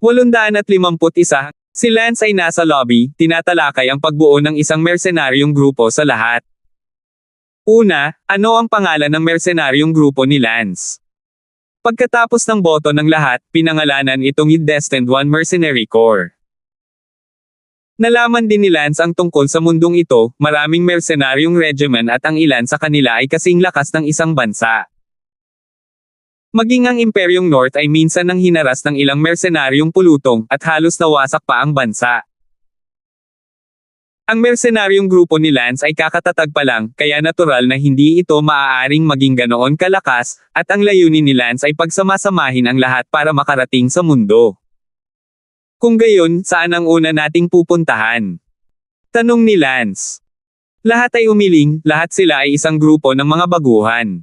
851. Si Lance ay nasa lobby, tinatalakay ang pagbuo ng isang mersenaryong grupo sa lahat. Una, ano ang pangalan ng mersenaryong grupo ni Lance? Pagkatapos ng boto ng lahat, pinangalanan itong Destined One Mercenary Corps. Nalaman din ni Lance ang tungkol sa mundong ito, maraming mersenaryong regiment at ang ilan sa kanila ay kasing lakas ng isang bansa. Maging ang Imperyong North ay minsan nang hinaras ng ilang mersenaryong pulutong at halos nawasak pa ang bansa. Ang mersenaryong grupo ni Lance ay kakatatag pa lang, kaya natural na hindi ito maaaring maging ganoon kalakas, at ang layunin ni Lance ay pagsamasamahin ang lahat para makarating sa mundo. Kung gayon, saan ang una nating pupuntahan? Tanong ni Lance. Lahat ay umiling, lahat sila ay isang grupo ng mga baguhan.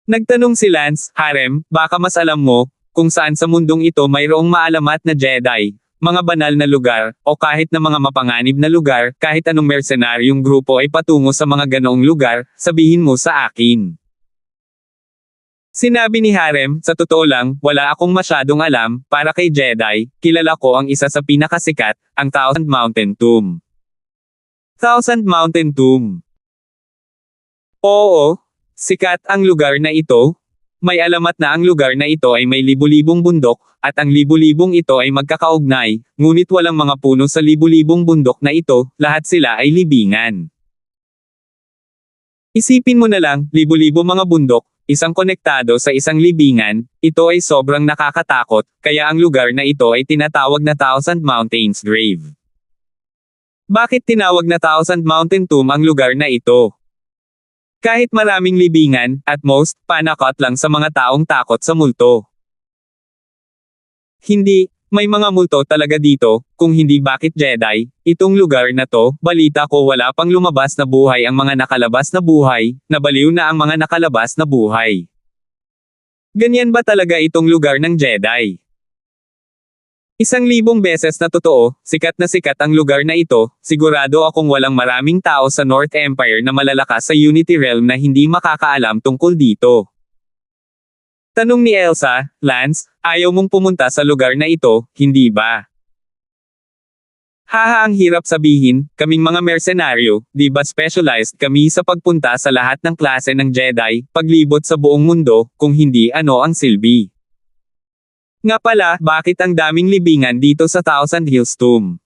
Nagtanong si Lance, Harem, baka mas alam mo, kung saan sa mundong ito mayroong maalamat na Jedi, mga banal na lugar, o kahit na mga mapanganib na lugar, kahit anong mersenaryong grupo ay patungo sa mga ganoong lugar, sabihin mo sa akin. Sinabi ni Harem, sa totoo lang, wala akong masyadong alam, para kay Jedi, kilala ko ang isa sa pinakasikat, ang Thousand Mountain Tomb. Thousand Mountain Tomb. Oo, sikat ang lugar na ito. May alamat na ang lugar na ito ay may libu-libong bundok, at ang libu-libong ito ay magkakaugnay, ngunit walang mga puno sa libu-libong bundok na ito, lahat sila ay libingan. Isipin mo na lang, libu-libo mga bundok, isang konektado sa isang libingan, ito ay sobrang nakakatakot, kaya ang lugar na ito ay tinatawag na Thousand Mountains Grave. Bakit tinawag na Thousand Mountain Tomb ang lugar na ito? Kahit maraming libingan, at most, panakot lang sa mga taong takot sa multo. Hindi, may mga multo talaga dito, kung hindi bakit Jedi, itong lugar na to, balita ko wala pang lumabas na buhay ang mga nakalabas na buhay, nabaliw na ang mga nakalabas na buhay. Ganyan ba talaga itong lugar ng Jedi? 1,000 beses na totoo, sikat ang lugar na ito, sigurado akong walang maraming tao sa North Empire na malalakas sa Unity Realm na hindi makakaalam tungkol dito. Tanong ni Elsa, Lance, ayaw mong pumunta sa lugar na ito, hindi ba? Haha, ang hirap sabihin, kaming mga mersenaryo, di ba specialized kami sa pagpunta sa lahat ng klase ng Jedi, paglibot sa buong mundo, kung hindi ano ang silbi. Nga pala, bakit ang daming libingan dito sa Thousand Hills Tomb?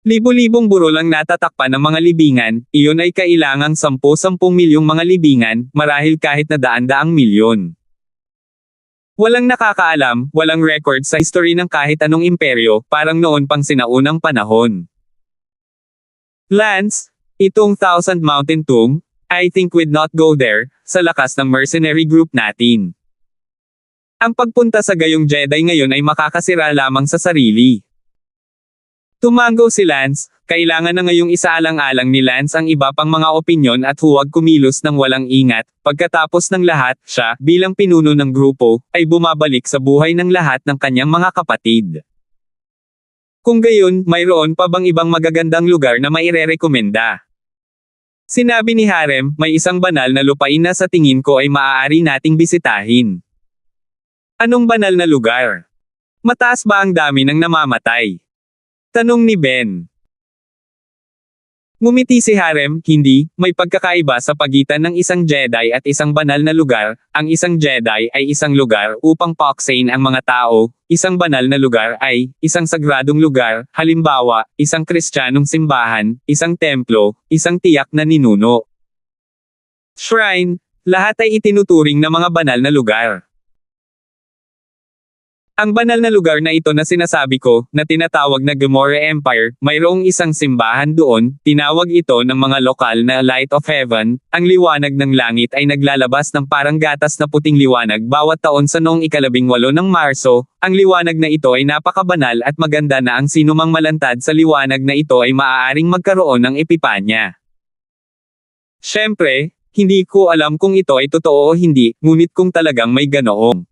Libu-libong burol ang natatakpan ng mga libingan, iyon ay kailangang 10-10 milyong mga libingan, marahil kahit na daan-daang milyon. Walang nakakaalam, walang record sa history ng kahit anong imperyo, parang noon pang sinaunang panahon. Lance, itong Thousand Mountain Tomb, I think we'd not go there, sa lakas ng mercenary group natin. Ang pagpunta sa gayong Jedi ngayon ay makakasira lamang sa sarili. Tumango si Lance, kailangan na ngayong isaalang-alang ni Lance ang iba pang mga opinyon at huwag kumilos ng walang ingat. Pagkatapos ng lahat, siya, bilang pinuno ng grupo, ay bumabalik sa buhay ng lahat ng kanyang mga kapatid. Kung gayon, mayroon pa bang ibang magagandang lugar na mairerekomenda? Sinabi ni Harem, may isang banal na lupain na sa tingin ko ay maaari nating bisitahin. Anong banal na lugar? Mataas ba ang dami ng namamatay? Tanong ni Ben. Ngumiti si Harem, hindi, may pagkakaiba sa pagitan ng isang Jedi at isang banal na lugar. Ang isang Jedi ay isang lugar upang pauksain ang mga tao, isang banal na lugar ay isang sagradong lugar, halimbawa, isang Kristiyanong simbahan, isang templo, isang tiyak na ninuno. Shrine, lahat ay itinuturing na mga banal na lugar. Ang banal na lugar na ito na sinasabi ko, na tinatawag na Gamorra Empire, mayroong isang simbahan doon, tinawag ito ng mga lokal na Light of Heaven, ang liwanag ng langit ay naglalabas ng parang gatas na puting liwanag bawat taon sa noong 18 ng Marso, ang liwanag na ito ay napakabanal at maganda na ang sinumang malantad sa liwanag na ito ay maaaring magkaroon ng epipanya. Siyempre, hindi ko alam kung ito ay totoo o hindi, ngunit kung talagang may ganoong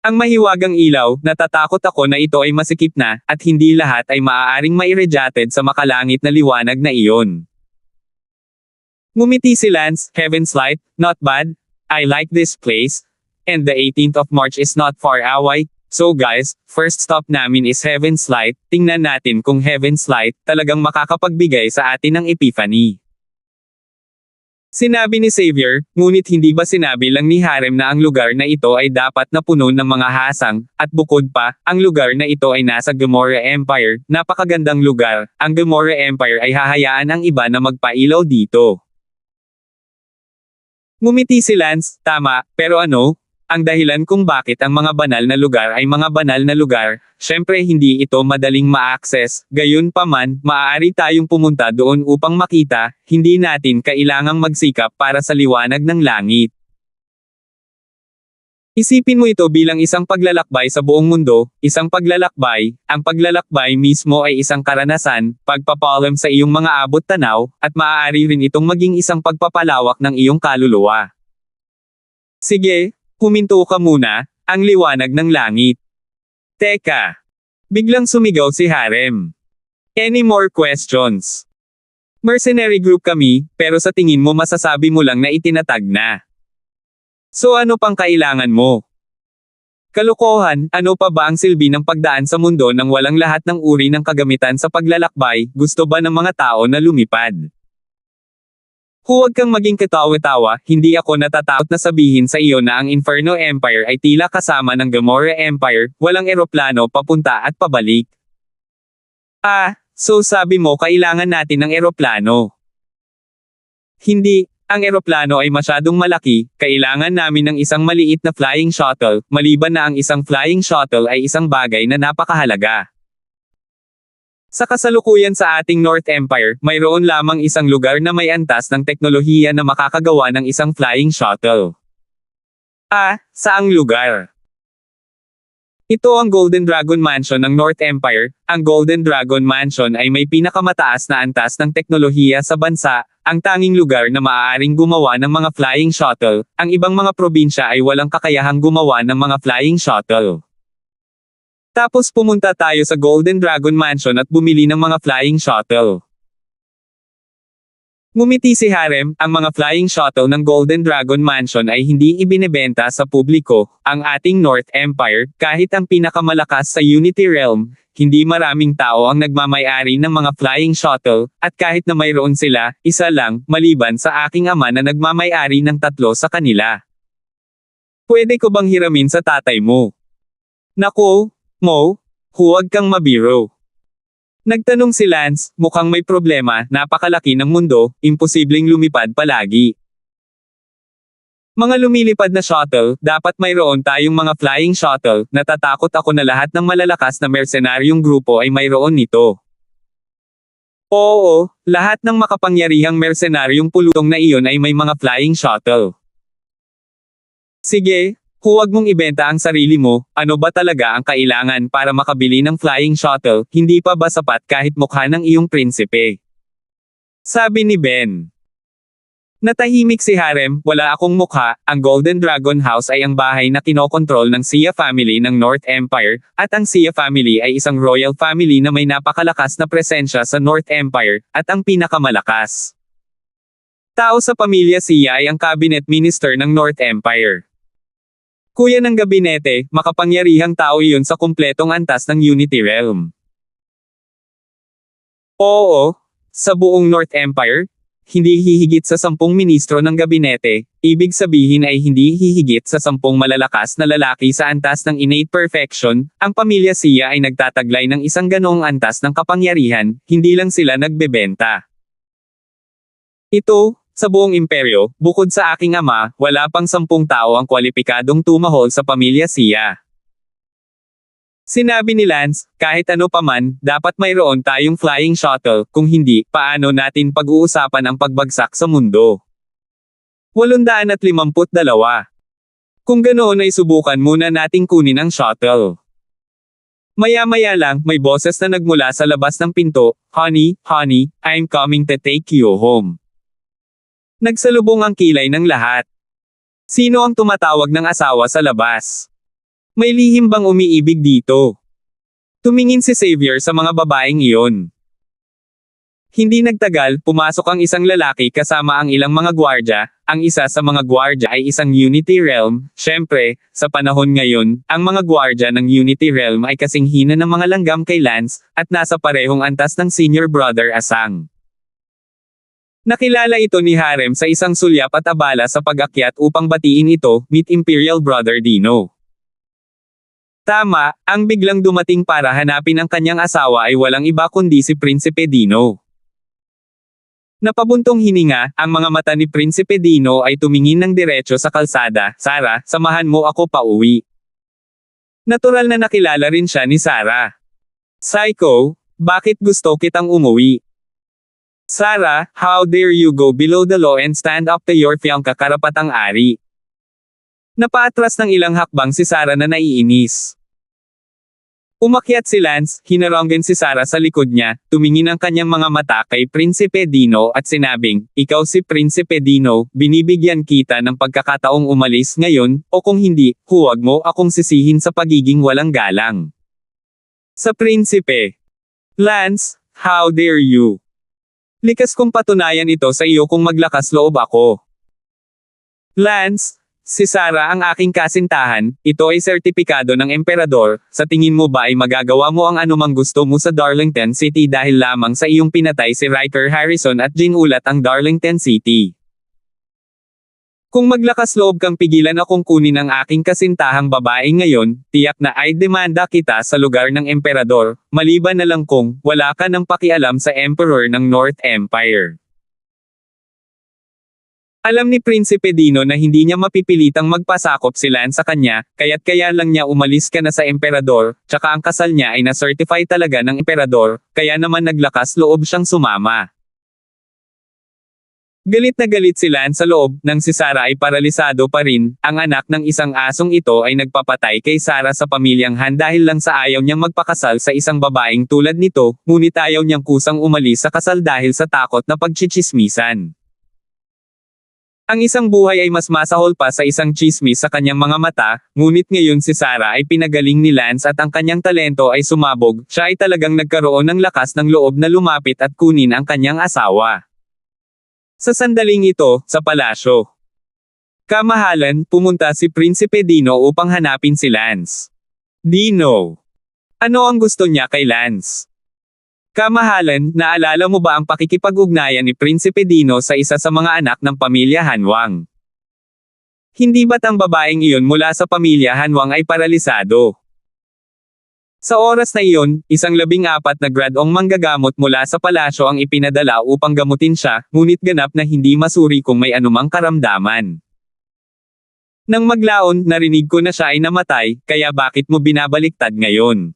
ang mahiwagang ilaw, natatakot ako na ito ay masikip na, at hindi lahat ay maaaring mairadiated sa makalangit na liwanag na iyon. Ngumiti si Lance, Heaven's Light, not bad, I like this place. and the 18th of March is not far away. So guys, first stop namin is Heaven's Light. Tingnan natin kung Heaven's Light talagang makakapagbigay sa atin ng epiphany. Sinabi ni Xavier, ngunit hindi ba sinabi lang ni Harem na ang lugar na ito ay dapat na puno ng mga hasang, at bukod pa, ang lugar na ito ay nasa Gamora Empire, napakagandang lugar, ang Gamora Empire ay hahayaan ang iba na magpailaw dito. Ngumiti si Lance, tama, pero ano? Ang dahilan kung bakit ang mga banal na lugar ay mga banal na lugar, syempre hindi ito madaling ma-access, gayon pa man, maaari tayong pumunta doon upang makita, hindi natin kailangang magsikap para sa liwanag ng langit. Isipin mo ito bilang isang paglalakbay sa buong mundo, isang paglalakbay, ang paglalakbay mismo ay isang karanasan, pagpapalam sa iyong mga abot-tanaw, at maaari rin itong maging isang pagpapalawak ng iyong kaluluwa. Sige, huminto ka muna, ang liwanag ng langit. Teka! Biglang sumigaw si Harem. Any more questions? Mercenary group kami, pero sa tingin mo masasabi mo lang na itinatag na. So ano pang kailangan mo? Kalokohan, ano pa ba ang silbi ng pagdaan sa mundo nang walang lahat ng uri ng kagamitan sa paglalakbay, gusto ba ng mga tao na lumipad? Huwag kang maging katawa-tawa, hindi ako natatakot na sabihin sa iyo na ang Inferno Empire ay tila kasama ng Gamora Empire, walang eroplano papunta at pabalik. Ah, so sabi mo kailangan natin ng eroplano? Hindi. Ang eroplano ay masyadong malaki, kailangan namin ng isang maliit na flying shuttle, maliban na ang isang flying shuttle ay isang bagay na napakahalaga. Sa kasalukuyan sa ating North Empire, mayroon lamang isang lugar na may antas ng teknolohiya na makakagawa ng isang flying shuttle. Ah, saang lugar? Ito ang Golden Dragon Mansion ng North Empire. Ang Golden Dragon Mansion ay may pinakamataas na antas ng teknolohiya sa bansa, ang tanging lugar na maaaring gumawa ng mga flying shuttle. Ang ibang mga probinsya ay walang kakayahang gumawa ng mga flying shuttle. Tapos pumunta tayo sa Golden Dragon Mansion at bumili ng mga flying shuttle. Ngumiti si Harem, ang mga flying shuttle ng Golden Dragon Mansion ay hindi ibinebenta sa publiko, ang ating North Empire, kahit ang pinakamalakas sa Unity Realm, hindi maraming tao ang nagmamay-ari ng mga flying shuttle, at kahit na mayroon sila, isa lang, maliban sa aking ama na nagmamay-ari ng 3 sa kanila. Pwede ko bang hiramin sa tatay mo? Naku, Mo, huwag kang mabiro. Nagtanong si Lance, mukhang may problema, napakalaki ng mundo, imposibleng lumipad palagi. Mga lumilipad na shuttle, dapat mayroon tayong mga flying shuttle, natatakot ako na lahat ng malalakas na mercenaryong grupo ay mayroon nito. Oo, lahat ng makapangyarihang mercenaryong pulutong na iyon ay may mga flying shuttle. Sige. Huwag mong ibenta ang sarili mo, ano ba talaga ang kailangan para makabili ng flying shuttle, hindi pa ba sapat kahit mukha ng iyong prinsipe? Sabi ni Ben. Natahimik si Harem, wala akong mukha, ang Golden Dragon House ay ang bahay na kinokontrol ng Xia family ng North Empire, at ang Xia family ay isang royal family na may napakalakas na presensya sa North Empire, at ang pinakamalakas tao sa pamilya Xia ay ang cabinet minister ng North Empire. Kuya ng gabinete, makapangyarihang tao iyon sa kumpletong antas ng Unity Realm. Oo, sa buong North Empire, hindi hihigit sa 10 ministro ng gabinete, ibig sabihin ay hindi hihigit sa 10 malalakas na lalaki sa antas ng innate perfection, ang pamilya Xia ay nagtataglay ng isang ganoong antas ng kapangyarihan, hindi lang sila nagbebenta. Ito, sa buong imperyo, bukod sa aking ama, wala pang 10 tao ang kwalipikadong tumahol sa pamilya Xia. Sinabi ni Lance, kahit ano paman, dapat mayroon tayong flying shuttle, kung hindi, paano natin pag-uusapan ang pagbagsak sa mundo? 852. Kung ganoon ay subukan muna nating kunin ang shuttle. Maya-maya lang, may boses na nagmula sa labas ng pinto, Honey, honey, I'm coming to take you home. Nagsalubong ang kilay ng lahat. Sino ang tumatawag ng asawa sa labas? May lihim bang umiibig dito? Tumingin si Xavier sa mga babaeng iyon. Hindi nagtagal, pumasok ang isang lalaki kasama ang ilang mga gwardya, ang isa sa mga gwardya ay isang Unity Realm. Syempre, sa panahon ngayon, ang mga gwardya ng Unity Realm ay kasing hina ng mga langgam kay Lance, at nasa parehong antas ng senior brother Asang. Nakilala ito ni Harem sa isang sulyap at abala sa pag-akyat upang batiin ito, meet Imperial Brother Dino. Tama, ang biglang dumating para hanapin ang kanyang asawa ay walang iba kundi si Prinsipe Dino. Napabuntong hininga, ang mga mata ni Prinsipe Dino ay tumingin ng diretso sa kalsada. Sarah, samahan mo ako pauwi. Natural na nakilala rin siya ni Sarah. Psycho, bakit gusto kitang umuwi? Sarah, how dare you go below the law and stand up to your fiancé karapatang ari? Napaatras ng ilang hakbang si Sarah na naiinis. Umakyat si Lance, hinaranggan si Sarah sa likod niya, tumingin ang kanyang mga mata kay Prinsipe Dino at sinabing, ikaw si Prinsipe Dino, binibigyan kita ng pagkakataong umalis ngayon, o kung hindi, huwag mo akong sisihin sa pagiging walang galang. Sa Prinsipe. Lance, how dare you? Likas kong patunayan ito sa iyo kung maglakas loob ako. Lance, si Sarah ang aking kasintahan, ito ay sertipikado ng emperador, sa tingin mo ba ay magagawa mo ang anumang gusto mo sa Darlington City dahil lamang sa iyong pinatay si Riker Harrison at ginulat ang Darlington City? Kung maglakas loob kang pigilan akong kunin ang aking kasintahang babae ngayon, tiyak na ay demanda kita sa lugar ng emperador, maliban na lang kung wala ka ng pakialam sa emperor ng North Empire. Alam ni Prinsipe Dino na hindi niya mapipilitang magpasakop si Lance sa kanya, kaya lang niya umalis ka na sa emperador, tsaka ang kasal niya ay na-certify talaga ng emperador, kaya naman naglakas loob siyang sumama. Galit na galit si Lance sa loob, nang si Sarah ay paralisado pa rin, ang anak ng isang asong ito ay nagpapatay kay Sarah sa pamilyang Han dahil lang sa ayaw niyang magpakasal sa isang babaeng tulad nito, ngunit ayaw niyang kusang umalis sa kasal dahil sa takot na pagchichismisan. Ang isang buhay ay mas masahol pa sa isang chismis sa kanyang mga mata, ngunit ngayon si Sarah ay pinagaling ni Lance at ang kanyang talento ay sumabog, siya ay talagang nagkaroon ng lakas ng loob na lumapit at kunin ang kanyang asawa. Sa sandaling ito, sa palasyo. Kamahalan, pumunta si Prinsipe Dino upang hanapin si Lance. Dino. Ano ang gusto niya kay Lance? Kamahalan, naalala mo ba ang pakikipag-ugnayan ni Prinsipe Dino sa isa sa mga anak ng pamilya Hanwang? Hindi ba't ang babaeng iyon mula sa pamilya Hanwang ay paralisado? Sa oras na iyon, isang 14 na gradong manggagamot mula sa palasyo ang ipinadala upang gamutin siya, ngunit ganap na hindi masuri kung may anumang karamdaman. Nang maglaon, narinig ko na siya ay namatay, kaya bakit mo binabaliktad ngayon?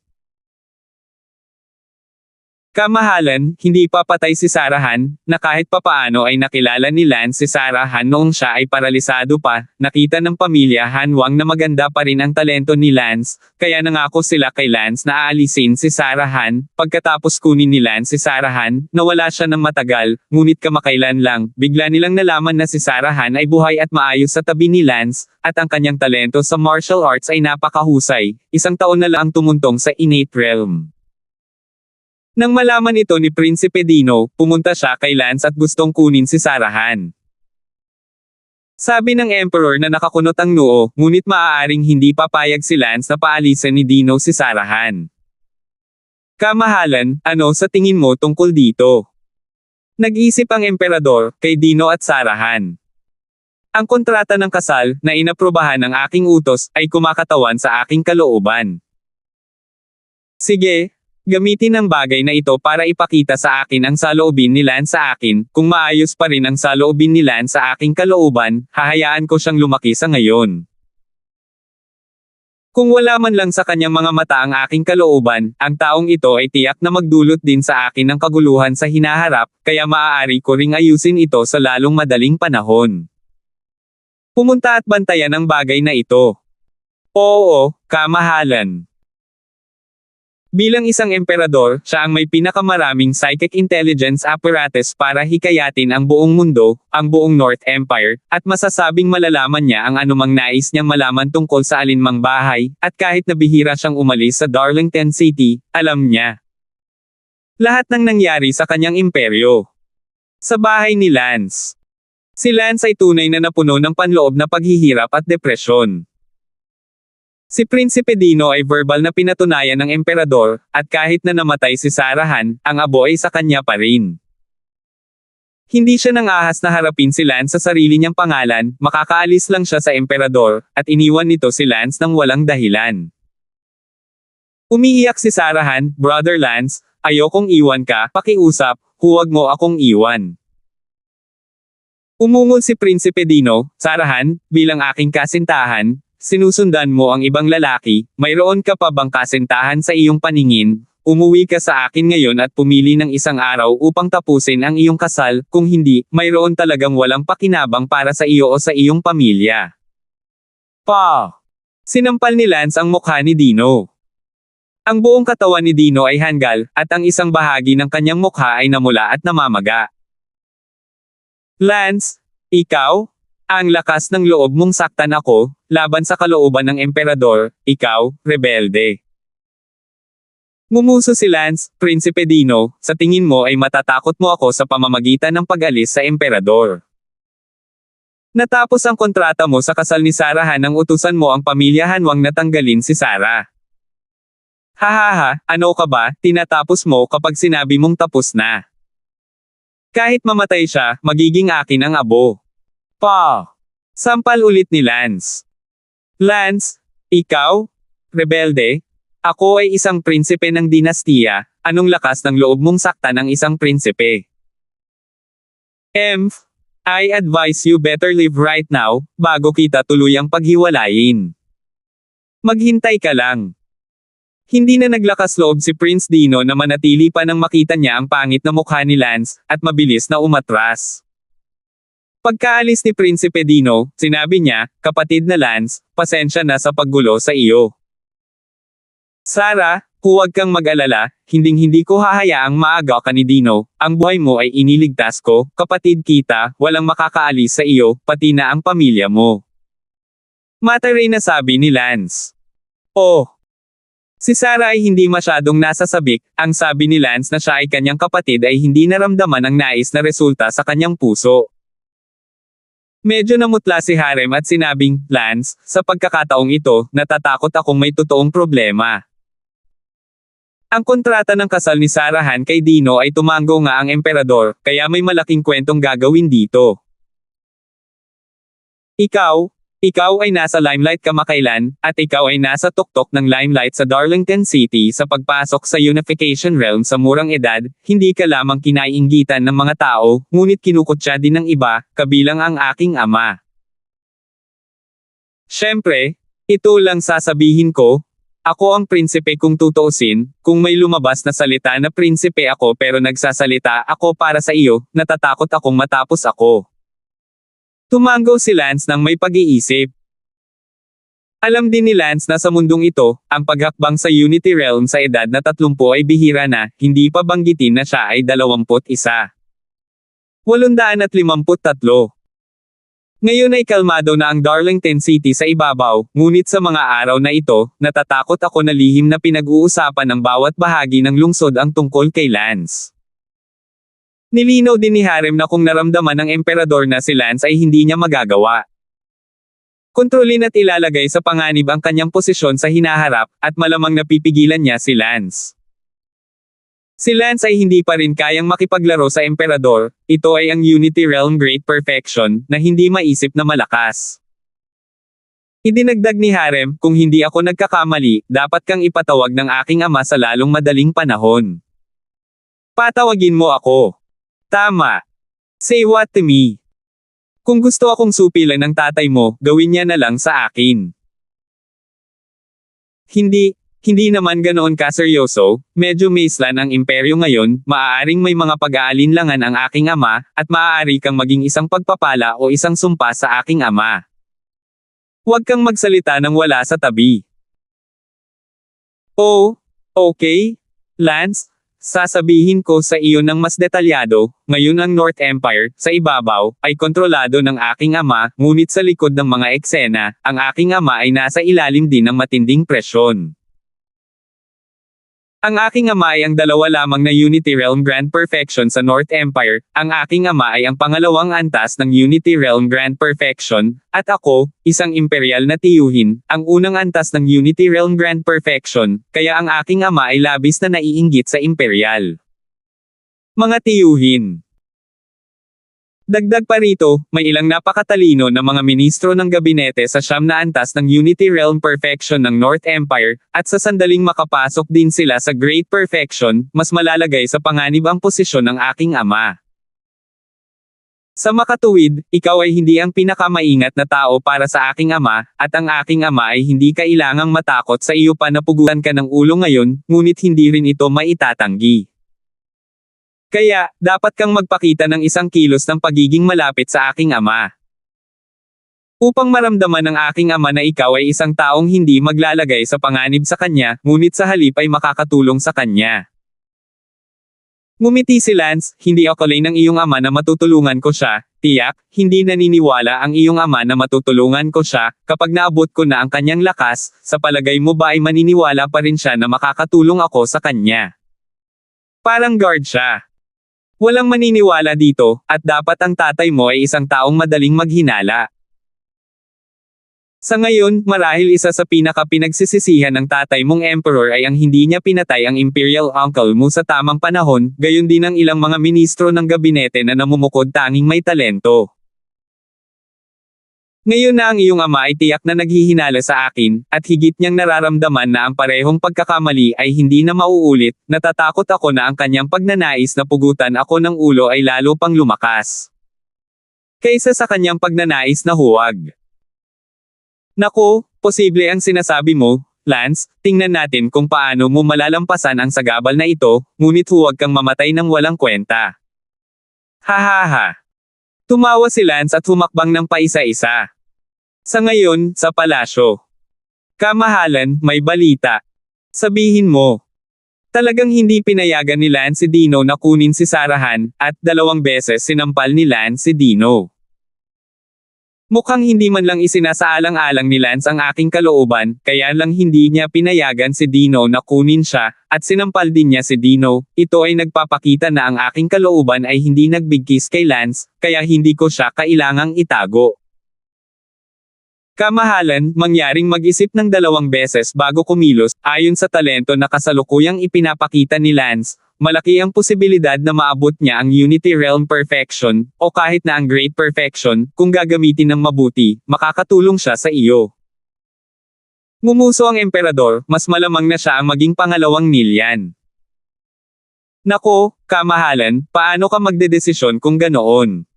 Kamahalan, hindi pa patay si Sarah Han, na kahit papaano ay nakilala ni Lance si Sarah Han noong siya ay paralisado pa, nakita ng pamilya Hanwang na maganda pa rin ang talento ni Lance, kaya nangako sila kay Lance na aalisin si Sarah Han, pagkatapos kunin ni Lance si Sarah Han, nawala siya ng matagal, ngunit kamakailan lang, bigla nilang nalaman na si Sarah Han ay buhay at maayos sa tabi ni Lance, at ang kanyang talento sa martial arts ay napakahusay, 1 taon na lang tumuntong sa innate realm. Nang malaman ito ni Prinsipe Dino, pumunta siya kay Lance at gustong kunin si Sarah Han. Sabi ng Emperor na nakakunot ang noo, ngunit maaaring hindi papayag si Lance na paalisan ni Dino si Sarah Han. Kamahalan, ano sa tingin mo tungkol dito? Nag-isip ang Emperador, kay Dino at Sarah Han. Ang kontrata ng kasal, na inaprubahan ng aking utos, ay kumakatawan sa aking kalooban. Sige, gamitin ang bagay na ito para ipakita sa akin ang saloobin ni Lance sa akin, kung maayos pa rin ang saloobin ni Lance sa aking kalooban, hahayaan ko siyang lumaki sa ngayon. Kung wala man lang sa kanyang mga mata ang aking kalooban, ang taong ito ay tiyak na magdulot din sa akin ng kaguluhan sa hinaharap, kaya maaari ko ring ayusin ito sa lalong madaling panahon. Pumunta at bantayan ang bagay na ito. Oo, kamahalan. Bilang isang emperador, siya ang may pinakamaraming psychic intelligence apparatus para hikayatin ang buong mundo, ang buong North Empire, at masasabing malalaman niya ang anumang nais niyang malaman tungkol sa alinmang bahay, at kahit na bihira siyang umalis sa Darlington City, alam niya lahat ng nangyari sa kanyang imperyo. Sa bahay ni Lance. Si Lance ay tunay na napuno ng panloob na paghihirap at depresyon. Si Prinsipe Dino ay verbal na pinatunayan ng emperador, at kahit na namatay si Sarahan, ang abo ay sa kanya pa rin. Hindi siya nang ahas na harapin si Lance sa sarili niyang pangalan, makakaalis lang siya sa emperador, at iniwan nito si Lance nang walang dahilan. Umiiyak si Sarahan, "Brother Lance, ayokong iwan ka, pakiusap, huwag mo akong iwan." Umungol si Prinsipe Dino, "Sarahan, bilang aking kasintahan, sinusundan mo ang ibang lalaki, mayroon ka pa bang kasintahan sa iyong paningin? Umuwi ka sa akin ngayon at pumili ng isang araw upang tapusin ang iyong kasal, kung hindi, mayroon talagang walang pakinabang para sa iyo o sa iyong pamilya." Pa! Sinampal ni Lance ang mukha ni Dino. Ang buong katawan ni Dino ay hanggal, at ang isang bahagi ng kanyang mukha ay namula at namamaga. "Lance, ikaw? Ang lakas ng loob mong saktan ako, laban sa kalooban ng emperador, ikaw, rebelde." Ngumuso si Lance, "Prinsipe Dino, sa tingin mo ay matatakot mo ako sa pamamagitan ng pag-alis sa emperador. Natapos ang kontrata mo sa kasal ni Sarahan nang utusan mo ang pamilya Hanwang na tanggalin si Sarah. Hahaha, ano ka ba, tinatapos mo kapag sinabi mong tapos na. Kahit mamatay siya, magiging akin ang abo." Pa! Sampal ulit ni Lance. "Lance, ikaw? Rebelde? Ako ay isang prinsipe ng dinastiya, anong lakas ng loob mong saktan ng isang prinsipe? I advise you better leave right now, bago kita tuluyang paghiwalayin. Maghintay ka lang." Hindi na naglakas loob si Prince Dino na manatili pa nang makita niya ang pangit na mukha ni Lance, at mabilis na umatras. Pagkaalis ni Prinsipe Dino, sinabi niya, "Kapatid na Lance, pasensya na sa paggulo sa iyo. Sarah, huwag kang mag-alala, hinding-hindi ko hahayaang maagaw ka ni Dino, ang buhay mo ay iniligtas ko, kapatid kita, walang makakaalis sa iyo, pati na ang pamilya mo." Mataray na sabi ni Lance. "Oh." Si Sarah ay hindi masyadong nasa sabik, ang sabi ni Lance na siya ay kanyang kapatid ay hindi naramdaman ang nais na resulta sa kanyang puso. Medyo namutla si Harem at sinabing, "Lance, sa pagkakataong ito, natatakot akong may totoong problema." Ang kontrata ng kasal ni Sarahan kay Dino ay tumanggo nga ang emperador, kaya may malaking kwentong gagawin dito. Ikaw ay nasa limelight kamakailan, at ikaw ay nasa tuktok ng limelight sa Darlington City sa pagpasok sa Unification Realm sa murang edad, hindi ka lamang kinaiinggitan ng mga tao, ngunit kinukutya din ng iba, kabilang ang aking ama. Siyempre, ito lang sasabihin ko, ako ang prinsipe kung tutuusin, kung may lumabas na salita na prinsipe ako pero nagsasalita ako para sa iyo, natatakot akong matapos ako. Tumanggo si Lance nang may pag-iisip. Alam din ni Lance na sa mundong ito, ang paghakbang sa Unity Realm sa edad na 30 ay bihira na, hindi pa banggitin na siya ay 21. 853. Ngayon ay kalmado na ang Darlington City sa ibabaw, ngunit sa mga araw na ito, natatakot ako na lihim na pinag-uusapan ng bawat bahagi ng lungsod ang tungkol kay Lance. Nilinaw din ni Harem na kung naramdaman ng emperador na si Lance ay hindi niya magagawa. Kontrolin at ilalagay sa panganib ang kanyang posisyon sa hinaharap, at malamang napipigilan niya si Lance. Si Lance ay hindi pa rin kayang makipaglaro sa emperador, ito ay ang Unity Realm Great Perfection, na hindi maisip na malakas. Idinagdag ni Harem, "Kung hindi ako nagkakamali, dapat kang ipatawag ng aking ama sa lalong madaling panahon. Patawagin mo ako. Tama. Say what to me. Kung gusto akong supilan ng tatay mo, gawin niya na lang sa akin." Hindi naman ganoon kaseryoso, medyo maislan ang imperyo ngayon, maaaring may mga pag-aalinlangan ang aking ama, at maaari kang maging isang pagpapala o isang sumpa sa aking ama. Huwag kang magsalita nang wala sa tabi. Oh, okay, Lance. Sasabihin ko sa iyo ng mas detalyado, ngayon ang North Empire, sa ibabaw, ay kontrolado ng aking ama, ngunit sa likod ng mga eksena, ang aking ama ay nasa ilalim din ng matinding presyon. Ang aking ama ay ang dalawa lamang na Unity Realm Grand Perfection sa North Empire, ang aking ama ay ang pangalawang antas ng Unity Realm Grand Perfection, at ako, isang imperial na tiyuhin, ang unang antas ng Unity Realm Grand Perfection, kaya ang aking ama ay labis na naiinggit sa imperial. Mga tiyuhin. Dagdag pa rito, may ilang napakatalino na mga ministro ng gabinete sa siyam na antas ng Unity Realm Perfection ng North Empire, at sa sandaling makapasok din sila sa Great Perfection, mas malalagay sa panganib ang posisyon ng aking ama. Sa makatuwid, ikaw ay hindi ang pinakamaingat na tao para sa aking ama, at ang aking ama ay hindi kailangang matakot sa iyo pa na pugutan ka ng ulo ngayon, ngunit hindi rin ito maitatanggi. Kaya, dapat kang magpakita ng isang kilos ng pagiging malapit sa aking ama. Upang maramdaman ng aking ama na ikaw ay isang taong hindi maglalagay sa panganib sa kanya, ngunit sa halip ay makakatulong sa kanya. Ngumiti si Lance, hindi akalain ng iyong ama na matutulungan ko siya, tiyak, hindi naniniwala ang iyong ama na matutulungan ko siya, kapag naabot ko na ang kanyang lakas, sa palagay mo ba ay maniniwala pa rin siya na makakatulong ako sa kanya? Parang guard siya. Walang maniniwala dito, at dapat ang tatay mo ay isang taong madaling maghinala. Sa ngayon, marahil isa sa pinaka-pinagsisisihan ng tatay mong emperor ay ang hindi niya pinatay ang imperial uncle mo sa tamang panahon, gayon din ang ilang mga ministro ng gabinete na namumukod tanging may talento. Ngayon na ang iyong ama ay tiyak na naghihinala sa akin, at higit niyang nararamdaman na ang parehong pagkakamali ay hindi na mauulit, natatakot ako na ang kanyang pagnanais na pugutan ako ng ulo ay lalo pang lumakas. Kaysa sa kanyang pagnanais na huwag. Naku, posible ang sinasabi mo, Lance, tingnan natin kung paano mo malalampasan ang sagabal na ito, ngunit huwag kang mamatay ng walang kwenta. Hahaha. Tumawa si Lance at humakbang ng paisa-isa. Sa ngayon, sa palasyo. Kamahalan, may balita. Sabihin mo. Talagang hindi pinayagan ni Lance si Dino na kunin si Sarahan, at 2 beses sinampal ni Lance si Dino. Mukhang hindi man lang isinasaalang-alang ni Lance ang aking kalooban, kaya lang hindi niya pinayagan si Dino na kunin siya, at sinampal din niya si Dino. Ito ay nagpapakita na ang aking kalooban ay hindi nagbigkis kay Lance, kaya hindi ko siya kailangang itago. Kamahalan, mangyaring mag-isip ng 2 beses bago kumilos, ayon sa talento na kasalukuyang ipinapakita ni Lance, malaki ang posibilidad na maabot niya ang Unity Realm Perfection, o kahit na ang Great Perfection, kung gagamitin ng mabuti, makakatulong siya sa iyo. Ngumuso ang emperador, mas malamang na siya ang maging pangalawang Nilyan. Nako, kamahalan, paano ka magdedesisyon kung ganoon?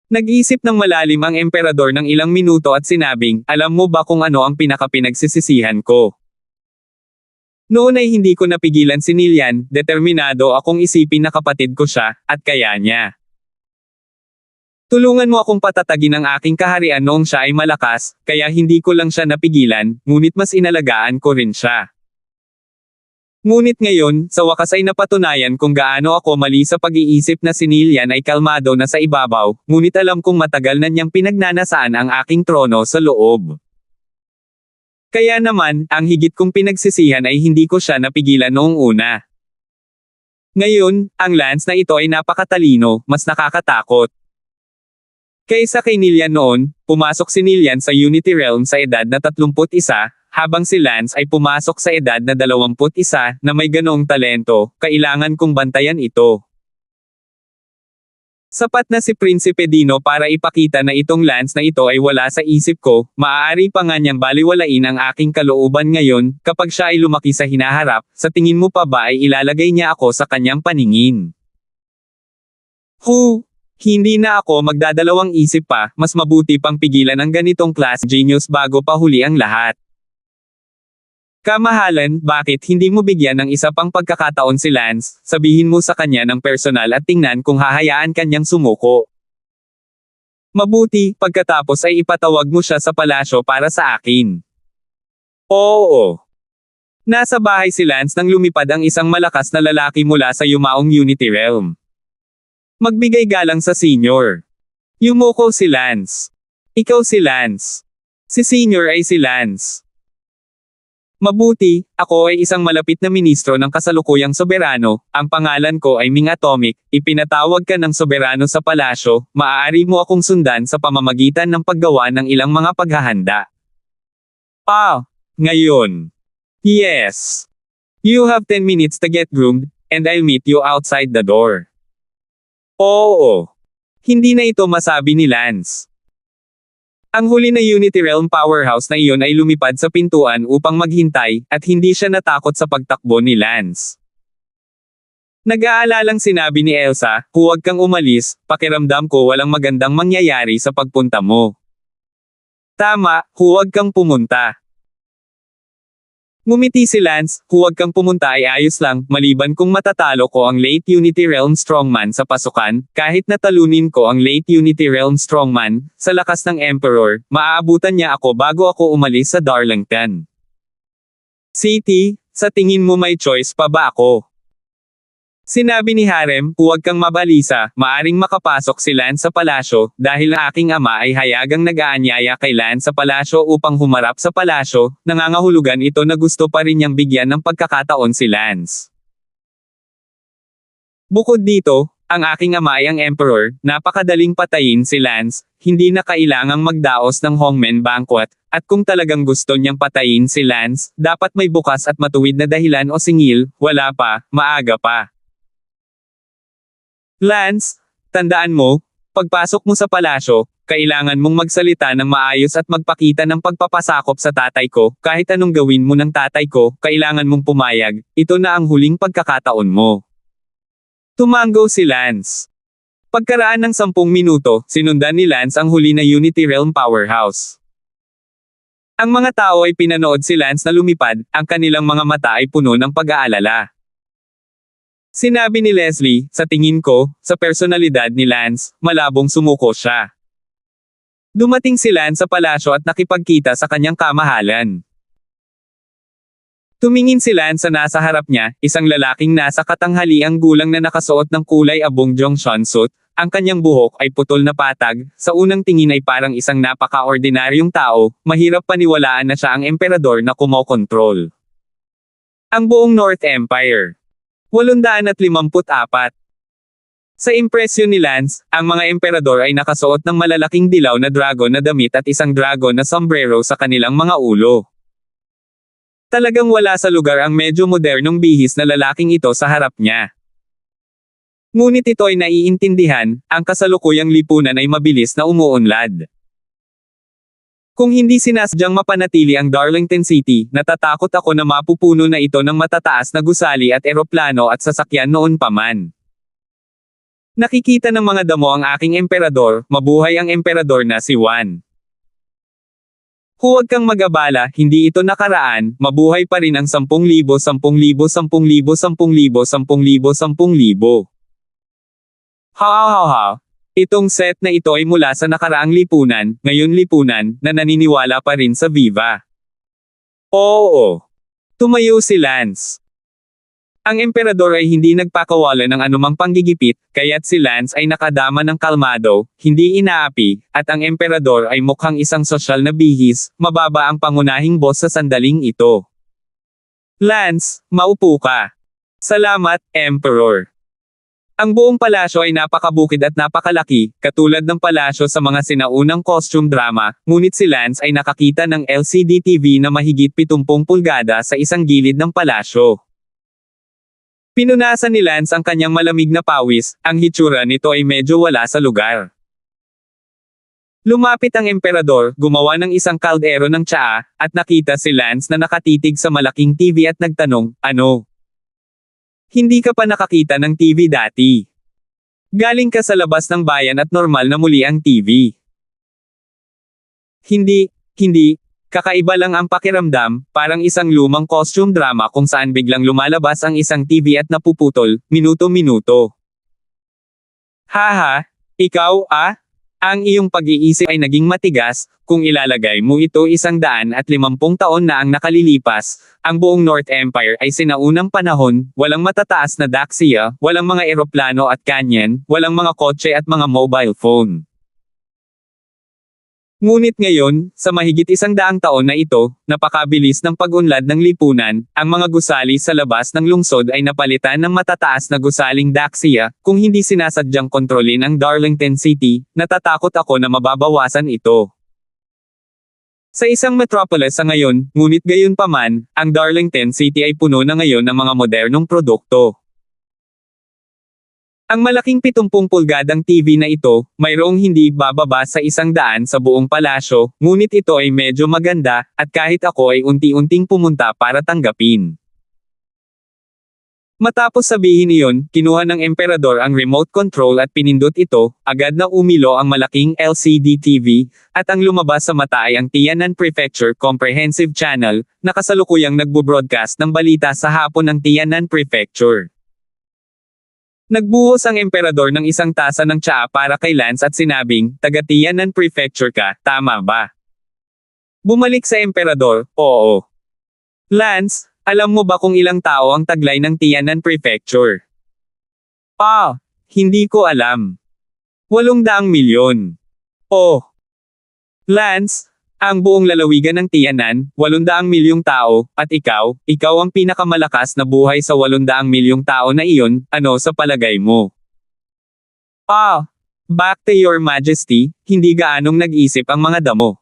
Nag-isip ng malalim ang emperador ng ilang minuto at sinabing, alam mo ba kung ano ang pinaka-pinagsisisihan ko? Noon ay hindi ko napigilan si Nilyan, determinado akong isipin na kapatid ko siya, at kaya niya. Tulungan mo akong patatagin ang aking kaharian noong siya ay malakas, kaya hindi ko lang siya napigilan, ngunit mas inalagaan ko rin siya. Ngunit ngayon, sa wakas ay napatunayan kung gaano ako mali sa pag-iisip na si Nilyan ay kalmado na sa ibabaw, ngunit alam kong matagal na niyang pinagnanasaan ang aking trono sa loob. Kaya naman, ang higit kong pinagsisihan ay hindi ko siya napigilan noong una. Ngayon, ang Lance na ito ay napakatalino, mas nakakatakot. Kaysa kay Nilyan noon, pumasok si Nilyan sa Unity Realm sa edad na 31, habang si Lance ay pumasok sa edad na 21 na may ganoong talento, kailangan kong bantayan ito. Sapat na si Prinsipe Dino para ipakita na itong Lance na ito ay wala sa isip ko, maaari pa nga niyang baliwalain ang aking kalooban ngayon, kapag siya ay lumaki sa hinaharap, sa tingin mo pa ba ay ilalagay niya ako sa kanyang paningin? Hindi na ako magdadalawang isip pa, mas mabuti pang pigilan ang ganitong class genius bago pa huli ang lahat. Kamahalan, bakit hindi mo bigyan ng isa pang pagkakataon si Lance, sabihin mo sa kanya ng personal at tingnan kung hahayaan kanyang sumuko. Mabuti, pagkatapos ay ipatawag mo siya sa palasyo para sa akin. Oo. Nasa bahay si Lance nang lumipad ang isang malakas na lalaki mula sa yumaong Unity Realm. Magbigay galang sa senior. Yumuko si Lance. Ikaw si Lance. Si senior ay si Lance. Mabuti, ako ay isang malapit na ministro ng kasalukuyang soberano, ang pangalan ko ay Ming Atomic, ipinatawag ka ng soberano sa palasyo, maaari mo akong sundan sa pamamagitan ng paggawa ng ilang mga paghahanda. Ngayon. Yes. You have 10 minutes to get groomed, and I'll meet you outside the door. Oo. Hindi na ito masabi ni Lance. Ang huli na Unity Realm powerhouse na iyon ay lumipad sa pintuan upang maghintay, at hindi siya natakot sa pagtakbo ni Lance. Nag-aalalang sinabi ni Elsa, huwag kang umalis, pakiramdam ko walang magandang mangyayari sa pagpunta mo. Tama, huwag kang pumunta. Ngumiti si Lance, huwag kang pumunta ay ayos lang, maliban kung matatalo ko ang late Unity Realm Strongman sa pasukan, kahit natalunin ko ang late Unity Realm Strongman, sa lakas ng Emperor, maaabutan niya ako bago ako umalis sa Darlington. City, sa tingin mo may choice pa ba ako? Sinabi ni Harem, huwag kang mabalisa, maaring makapasok si Lance sa palasyo, dahil ang aking ama ay hayagang nag-aanyaya kay Lance sa palasyo upang humarap sa palasyo, nangangahulugan ito na gusto pa rin niyang bigyan ng pagkakataon si Lance. Bukod dito, ang aking ama ay ang Emperor, napakadaling patayin si Lance, hindi na kailangang magdaos ng Hongmen Banquet, at kung talagang gusto niyang patayin si Lance, dapat may bukas at matuwid na dahilan o singil, wala pa, maaga pa. Lance, tandaan mo, pagpasok mo sa palasyo, kailangan mong magsalita ng maayos at magpakita ng pagpapasakop sa tatay ko, kahit anong gawin mo ng tatay ko, kailangan mong pumayag, ito na ang huling pagkakataon mo. Tumango si Lance. Pagkaraan ng 10 minuto, sinundan ni Lance ang huli na Unity Realm powerhouse. Ang mga tao ay pinanood si Lance na lumipad, ang kanilang mga mata ay puno ng pag-aalala. Sinabi ni Leslie, sa tingin ko, sa personalidad ni Lance, malabong sumuko siya. Dumating si Lance sa palasyo at nakipagkita sa kanyang kamahalan. Tumingin si Lance sa nasa harap niya, isang lalaking nasa katanghaliang gulang na nakasuot ng kulay abong Jongshan suit, ang kanyang buhok ay putol na patag, sa unang tingin ay parang isang napaka-ordinaryong tao, mahirap paniwalaan na siya ang emperador na kumokontrol ang buong North Empire. 854. Sa impresyon ni Lance, ang mga emperador ay nakasuot ng malalaking dilaw na dragon na damit at isang dragon na sombrero sa kanilang mga ulo. Talagang wala sa lugar ang medyo modernong bihis na lalaking ito sa harap niya. Ngunit ito ay naiintindihan, ang kasalukuyang lipunan ay mabilis na umuunlad. Kung hindi sinasadyang mapanatili ang Darlington City, natatakot ako na mapupuno na ito ng matataas na gusali at eroplano at sasakyan noon pa man. Nakikita ng mga damo ang aking emperador, mabuhay ang emperador na si Juan. Huwag kang mag-abala, hindi ito nakaraan, mabuhay pa rin ang 10,000, 10,000, 10,000, 10,000, 10,000, 10,000. Ha. Itong set na ito ay mula sa nakaraang lipunan, ngayon lipunan, na naniniwala pa rin sa Viva. Oo. Tumayo si Lance. Ang emperador ay hindi nagpakawala ng anumang panggigipit, kaya't si Lance ay nakadama ng kalmado, hindi inaapi, at ang emperador ay mukhang isang sosyal na bihis, mababa ang pangunahing boss sa sandaling ito. Lance, maupo ka. Salamat, Emperor. Ang buong palasyo ay napakabukid at napakalaki, katulad ng palasyo sa mga sinaunang costume drama, ngunit si Lance ay nakakita ng LCD TV na mahigit 70 pulgada sa isang gilid ng palasyo. Pinunasan ni Lance ang kanyang malamig na pawis, ang hitsura nito ay medyo wala sa lugar. Lumapit ang emperador, gumawa ng isang kaldero ng tsaa, at nakita si Lance na nakatitig sa malaking TV at nagtanong, ano? Hindi ka pa nakakita ng TV dati. Galing ka sa labas ng bayan at normal na muli ang TV. Hindi, kakaiba lang ang pakiramdam, parang isang lumang costume drama kung saan biglang lumalabas ang isang TV at napuputol, minuto-minuto. Haha, ikaw ang iyong pag-iisip ay naging matigas, kung ilalagay mo ito 150 taon na ang nakalilipas, ang buong North Empire ay sinaunang panahon, walang matataas na daksya, walang mga eroplano at kanyen, walang mga kotse at mga mobile phone. Ngunit ngayon, sa mahigit 100 taon na ito, napakabilis ng pag-unlad ng lipunan, ang mga gusali sa labas ng lungsod ay napalitan ng matataas na gusaling Daxia, kung hindi sinasadyang kontrolin ang Darlington City, natatakot ako na mababawasan ito. Sa isang metropolis sa ngayon, ngunit gayunpaman, ang Darlington City ay puno na ngayon ng mga modernong produkto. Ang malaking 70 pulgadang TV na ito, mayroong hindi bababa sa 100 sa buong palasyo, ngunit ito ay medyo maganda, at kahit ako ay unti-unting pumunta para tanggapin. Matapos sabihin iyon, kinuha ng emperador ang remote control at pinindot ito, agad na umilo ang malaking LCD TV, at ang lumabas sa mata ay ang Tianan Prefecture Comprehensive Channel, na kasalukuyang nagbo-broadcast ng balita sa hapon ng Tianan Prefecture. Nagbuhos ang emperador ng isang tasa ng tsaa para kay Lance at sinabing, taga Tianan Prefecture ka, tama ba? Bumalik sa emperador, oo. Lance, alam mo ba kung ilang tao ang taglay ng Tianan Prefecture? Hindi ko alam. 800 milyon. Oh. Lance, ang buong lalawigan ng Tianan, 800 milyong tao, at ikaw ang pinakamalakas na buhay sa 800 milyong tao na iyon, ano sa palagay mo? Back to your majesty, hindi gaanong nag-isip ang mga damo.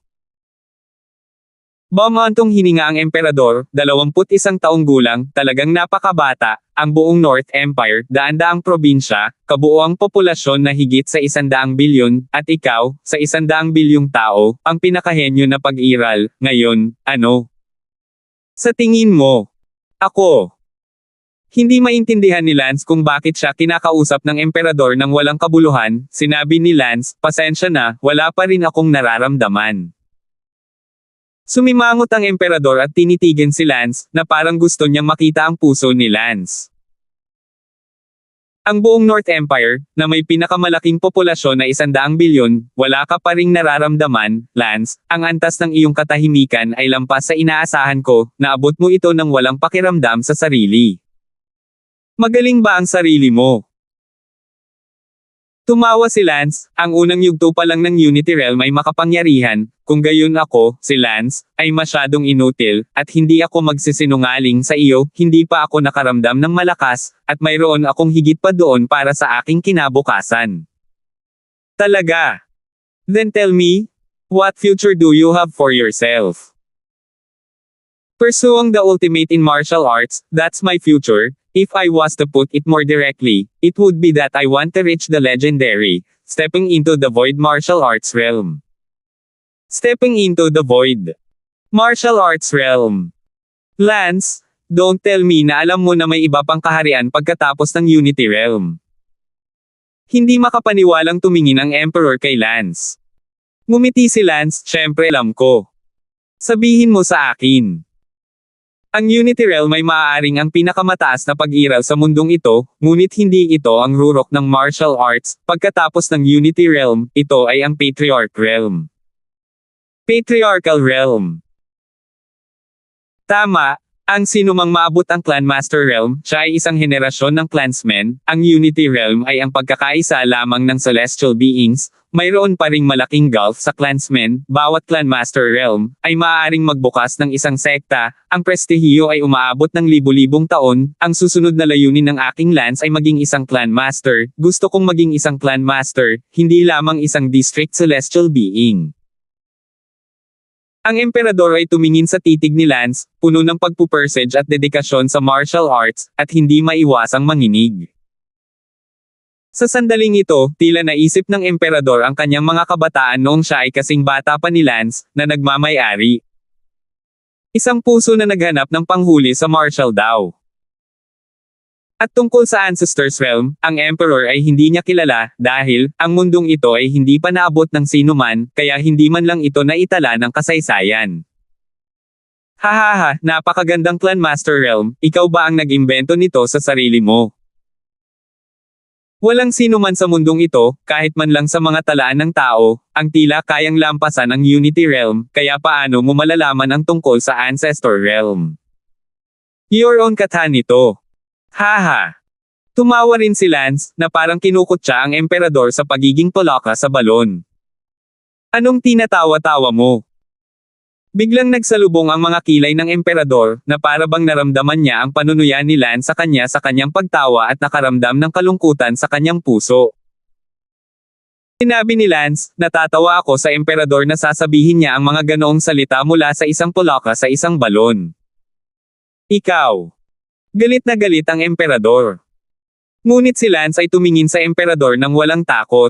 Bumantong hininga ang emperador, 21 taong gulang, talagang napakabata, ang buong North Empire, daan-daang probinsya, kabuoang populasyon na higit sa 100 bilyon, at ikaw, sa 100 bilyong tao, ang pinakahenyo na pag-iral, ngayon, ano? Sa tingin mo? Ako. Hindi maintindihan ni Lance kung bakit siya kinakausap ng emperador ng walang kabuluhan, sinabi ni Lance, pasensya na, wala pa rin akong nararamdaman. Sumimangot ang emperador at tinitigan si Lance, na parang gusto niyang makita ang puso ni Lance. Ang buong North Empire, na may pinakamalaking populasyon na 100 bilyon, wala ka pa ring nararamdaman, Lance, ang antas ng iyong katahimikan ay lampas sa inaasahan ko, naabot mo ito ng walang pakiramdam sa sarili. Magaling ba ang sarili mo? Tumawa si Lance, ang unang yugto pa lang ng Unity Realm ay makapangyarihan, kung gayon ako, si Lance, ay masyadong inutil, at hindi ako magsisinungaling sa iyo, hindi pa ako nakaramdam ng malakas, at mayroon akong higit pa doon para sa aking kinabukasan. Talaga? Then tell me, what future do you have for yourself? Pursuing the ultimate in martial arts, that's my future. If I was to put it more directly, it would be that I want to reach the legendary, stepping into the void martial arts realm. Stepping into the void martial arts realm. Lance, don't tell me na alam mo na may iba pang kaharian pagkatapos ng Unity Realm. Hindi makapaniwalang tumingin ang Emperor kay Lance. Ngumiti si Lance, syempre alam ko. Sabihin mo sa akin. Ang Unity Realm ay maaaring ang pinakamataas na pag-iral sa mundong ito, ngunit hindi ito ang rurok ng martial arts. Pagkatapos ng Unity Realm, ito ay ang Patriarch Realm. Patriarchal Realm. Tama, ang sinumang maabot ang Clan Master Realm, siya ay isang henerasyon ng clansmen. Ang Unity Realm ay ang pagkakaisa lamang ng celestial beings. Mayroon pa ring malaking gulf sa clansmen, bawat Clan Master Realm, ay maaaring magbukas ng isang sekta, ang prestihiyo ay umaabot ng libu-libong taon, ang susunod na layunin ng aking Lance ay maging isang Clan Master, gusto kong maging isang Clan Master, hindi lamang isang District Celestial Being. Ang emperador ay tumingin sa titig ni Lance, puno ng pagpupursige at dedikasyon sa martial arts, at hindi maiwasang manginig. Sa sandaling ito, tila naisip ng emperador ang kanyang mga kabataan noong siya ay kasing bata pa ni Lance, na nagmamay-ari. Isang puso na naghanap ng panghuli sa martial daw. At tungkol sa Ancestors Realm, ang Emperor ay hindi niya kilala, dahil, ang mundong ito ay hindi pa naabot ng sinuman, kaya hindi man lang ito naitala ng kasaysayan. Hahaha, napakagandang Clan Master Realm, ikaw ba ang nag-imbento nito sa sarili mo? Walang sino man sa mundong ito, kahit man lang sa mga talaan ng tao, ang tila kayang lampasan ang Unity Realm, kaya paano mo malalaman ang tungkol sa Ancestor Realm? Your own kata nito. Haha. Tumawa rin si Lance, na parang kinukutya ang emperador sa pagiging palaka sa balon. Anong tinatawa-tawa mo? Biglang nagsalubong ang mga kilay ng emperador, na para bang naramdaman niya ang panunuya ni Lance sa kanyang pagtawa at nakaramdam ng kalungkutan sa kanyang puso. Sinabi ni Lance, natatawa ako sa emperador na sasabihin niya ang mga ganoong salita mula sa isang pulaka sa isang balon. Ikaw. Galit na galit ang emperador. Ngunit si Lance ay tumingin sa emperador nang walang takot.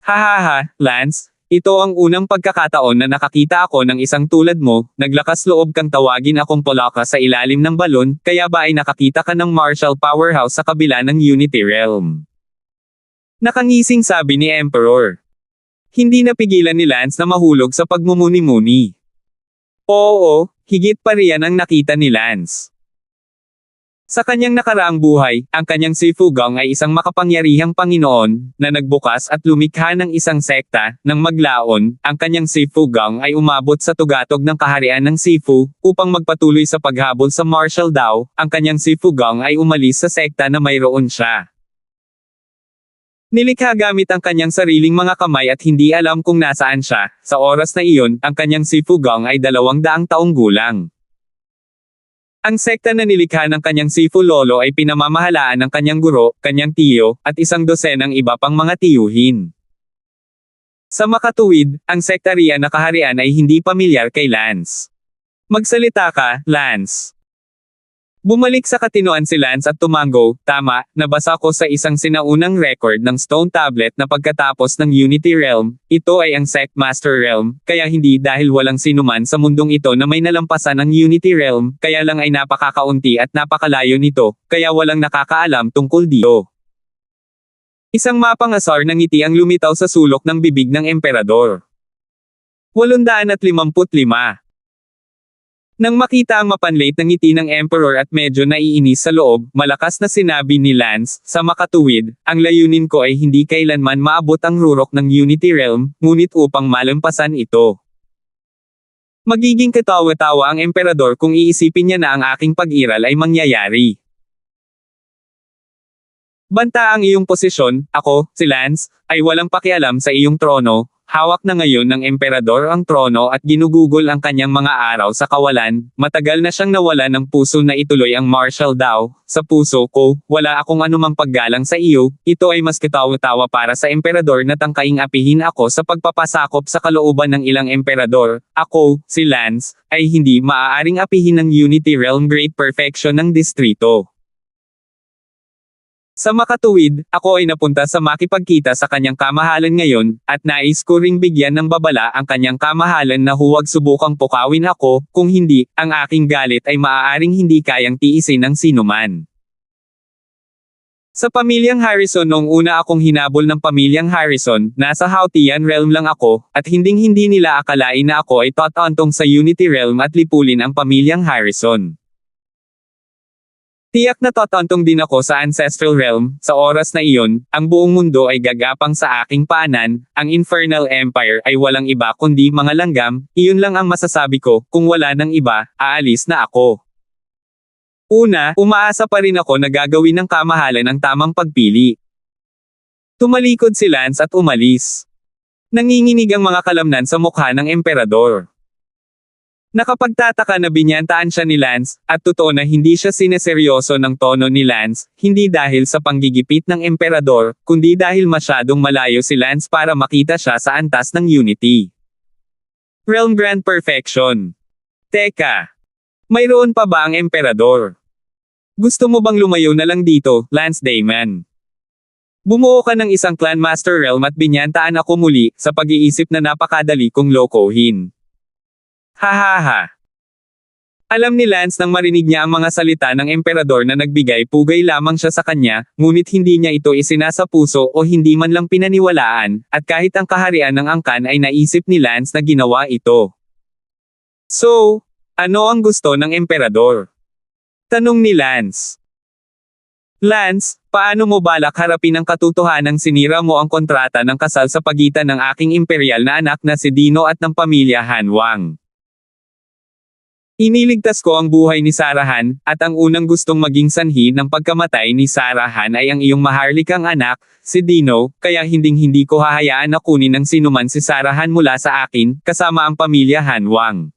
Hahaha, Lance, ito ang unang pagkakataon na nakakita ako ng isang tulad mo, naglakas loob kang tawagin akong pulaka sa ilalim ng balon, kaya ba ay nakakita ka ng martial powerhouse sa kabila ng Unity Realm? Nakangising sabi ni Emperor. Hindi napigilan ni Lance na mahulog sa pagmumuni-muni. Oo, higit pa riyan ang nakita ni Lance. Sa kanyang nakaraang buhay, ang kanyang Sifugang ay isang makapangyarihang Panginoon, na nagbukas at lumikha ng isang sekta, nang maglaon, ang kanyang Sifugang ay umabot sa tugatog ng kaharian ng Sifu, upang magpatuloy sa paghabol sa martial Dao, ang kanyang Sifugang ay umalis sa sekta na mayroon siya. Nilikha gamit ang kanyang sariling mga kamay at hindi alam kung nasaan siya, sa oras na iyon, ang kanyang Sifugang ay 200 taong gulang. Ang sekta na nilikha ng kanyang Sifu Lolo ay pinamamahalaan ng kanyang guro, kanyang tiyo, at 100 iba pang mga tiyuhin. Sa makatuwid, ang sekta riyan na kaharian ay hindi pamilyar kay Lance. Magsalita ka, Lance. Bumalik sa katinoan si Lance at tumango, tama, nabasa ko sa isang sinaunang record ng Stone Tablet na pagkatapos ng Unity Realm, ito ay ang Sect Master Realm, kaya hindi dahil walang sinuman sa mundong ito na may nalampasan ang Unity Realm, kaya lang ay napakakaunti at napakalayo nito, kaya walang nakakaalam tungkol dito. Isang mapangasar ng ngiti ang lumitaw sa sulok ng bibig ng emperador. 855. Nang makita ang mapanlate ng ngiti ng Emperor at medyo naiinis sa loob, malakas na sinabi ni Lance, sa makatuwid, ang layunin ko ay hindi kailanman maabot ang rurok ng Unity Realm, ngunit upang malampasan ito. Magiging katawa-tawa ang Emperador kung iisipin niya na ang aking pag-iral ay mangyayari. Banta ang iyong posisyon, ako, si Lance, ay walang pakialam sa iyong trono. Hawak na ngayon ng emperador ang trono at ginugugol ang kanyang mga araw sa kawalan, matagal na siyang nawala ng puso na ituloy ang martial Dao, sa puso ko, wala akong anumang paggalang sa iyo, ito ay mas katawa-tawa para sa emperador na tangkaing apihin ako sa pagpapasakop sa kalooban ng ilang emperador, ako, si Lance, ay hindi maaaring apihin ng Unity Realm Great Perfection ng distrito. Sa makatuwid, ako ay napunta sa makipagkita sa kanyang kamahalan ngayon, at nais ko ring bigyan ng babala ang kanyang kamahalan na huwag subukang pukawin ako, kung hindi, ang aking galit ay maaaring hindi kayang tiisin ng sinuman. Sa pamilyang Harrison noong una akong hinabol ng pamilyang Harrison, nasa Hautian Realm lang ako, at hinding-hindi nila akalain na ako ay tatantong sa Unity Realm at lipulin ang pamilyang Harrison. Tiyak na tatantong din ako sa Ancestral Realm, sa oras na iyon, ang buong mundo ay gagapang sa aking paanan, ang Infernal Empire ay walang iba kundi mga langgam, iyon lang ang masasabi ko, kung wala nang iba, aalis na ako. Una, umaasa pa rin ako na gagawin ng kamahalan ang tamang pagpili. Tumalikod si Lance at umalis. Nanginginig ang mga kalamnan sa mukha ng emperador. Nakapagtataka na binyantaan siya ni Lance, at totoo na hindi siya sineseryoso ng tono ni Lance, hindi dahil sa panggigipit ng emperador, kundi dahil masyadong malayo si Lance para makita siya sa antas ng Unity Realm Grand Perfection. Teka. Mayroon pa ba ang emperador? Gusto mo bang lumayo na lang dito, Lance Damon? Bumuo ka ng isang Clan Master Realm at binyantaan ako muli, sa pag-iisip na napakadali kong lokohin. Hahaha. Alam ni Lance nang marinig niya ang mga salita ng emperador na nagbigay pugay lamang siya sa kanya, ngunit hindi niya ito isinasa puso o hindi man lang pinaniwalaan, at kahit ang kaharian ng angkan ay naisip ni Lance na ginawa ito. So, ano ang gusto ng emperador? Tanong ni Lance. Lance, paano mo balak harapin ang katotohanang sinira mo ang kontrata ng kasal sa pagitan ng aking imperial na anak na si Dino at ng pamilya Han Wang? Iniligtas ko ang buhay ni Sarahan, at ang unang gustong maging sanhi ng pagkamatay ni Sarahan ay ang iyong maharlikang anak, si Dino, kaya hinding-hindi ko hahayaan na kunin ng sinuman si Sarahan mula sa akin, kasama ang pamilya Hanwang.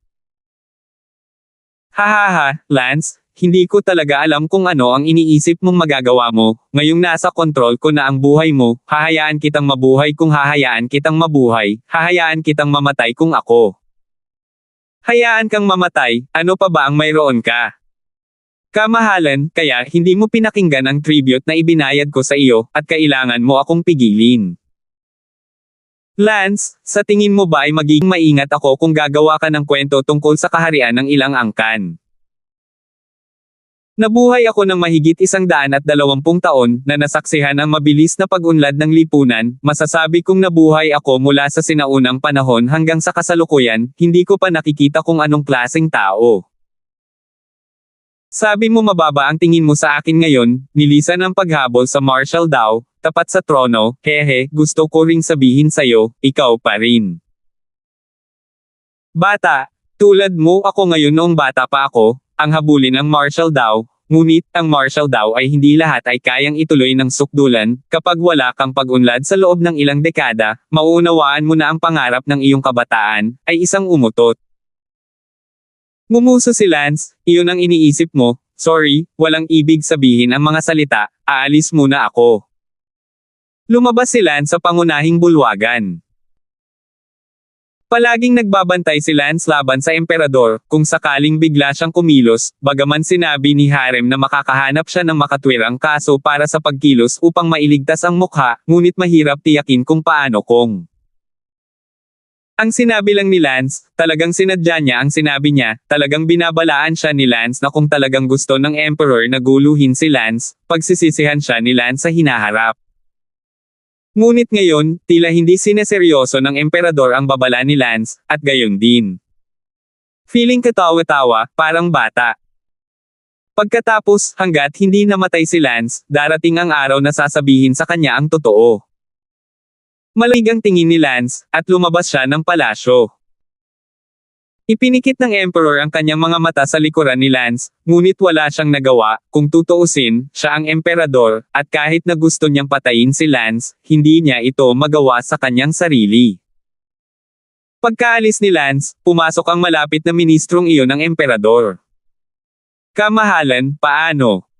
Hahaha, Lance, hindi ko talaga alam kung ano ang iniisip mong magagawa mo, ngayong nasa kontrol ko na ang buhay mo, hahayaan kitang mabuhay kung hahayaan kitang mabuhay, hahayaan kitang mamatay kung ako. Hayaan kang mamatay, ano pa ba ang mayroon ka? Kamahalan, kaya hindi mo pinakinggan ang tribute na ibinayad ko sa iyo, at kailangan mo akong pigilin. Lance, sa tingin mo ba ay magiging maingat ako kung gagawa ka ng kwento tungkol sa kaharian ng ilang angkan? Nabuhay ako ng mahigit 120 taon na nasaksihan ang mabilis na pag-unlad ng lipunan, masasabi kong nabuhay ako mula sa sinaunang panahon hanggang sa kasalukuyan, hindi ko pa nakikita kung anong klaseng tao. Sabi mo mababa ang tingin mo sa akin ngayon, nilisan ang paghabol sa martial daw, tapat sa trono, hehe, gusto ko ring sabihin sa'yo, ikaw pa rin. Bata, tulad mo ako ngayon noong bata pa ako, ang habulin ang martial daw, ngunit ang martial daw ay hindi lahat ay kayang ituloy ng sukdulan, kapag wala kang pag-unlad sa loob ng ilang dekada, mauunawaan mo na ang pangarap ng iyong kabataan, ay isang umutot. Ngumuso si Lance, iyon ang iniisip mo, sorry, walang ibig sabihin ang mga salita, aalis muna ako. Lumabas si Lance sa pangunahing bulwagan. Palaging nagbabantay si Lance laban sa emperador, kung sakaling bigla siyang kumilos, bagaman sinabi ni Harem na makakahanap siya ng makatwirang kaso para sa pagkilos upang mailigtas ang mukha, ngunit mahirap tiyakin kung paano kung. Ang sinabi lang ni Lance, talagang sinadya niya ang sinabi niya, talagang binabalaan siya ni Lance na kung talagang gusto ng emperor na guluhin si Lance, pagsisisihan siya ni Lance sa hinaharap. Ngunit ngayon, tila hindi sineseryoso ng emperador ang babala ni Lance, at gayon din. Feeling katawa-tawa, parang bata. Pagkatapos, hanggat hindi namatay si Lance, darating ang araw na sasabihin sa kanya ang totoo. Malamig ang tingin ni Lance, at lumabas siya ng palasyo. Ipinikit ng emperor ang kanyang mga mata sa likuran ni Lance, ngunit wala siyang nagawa, kung tutuusin, siya ang emperador, at kahit na gusto niyang patayin si Lance, hindi niya ito magawa sa kanyang sarili. Pagkaalis ni Lance, pumasok ang malapit na ministrong iyon ng emperador. Kamahalan, paano?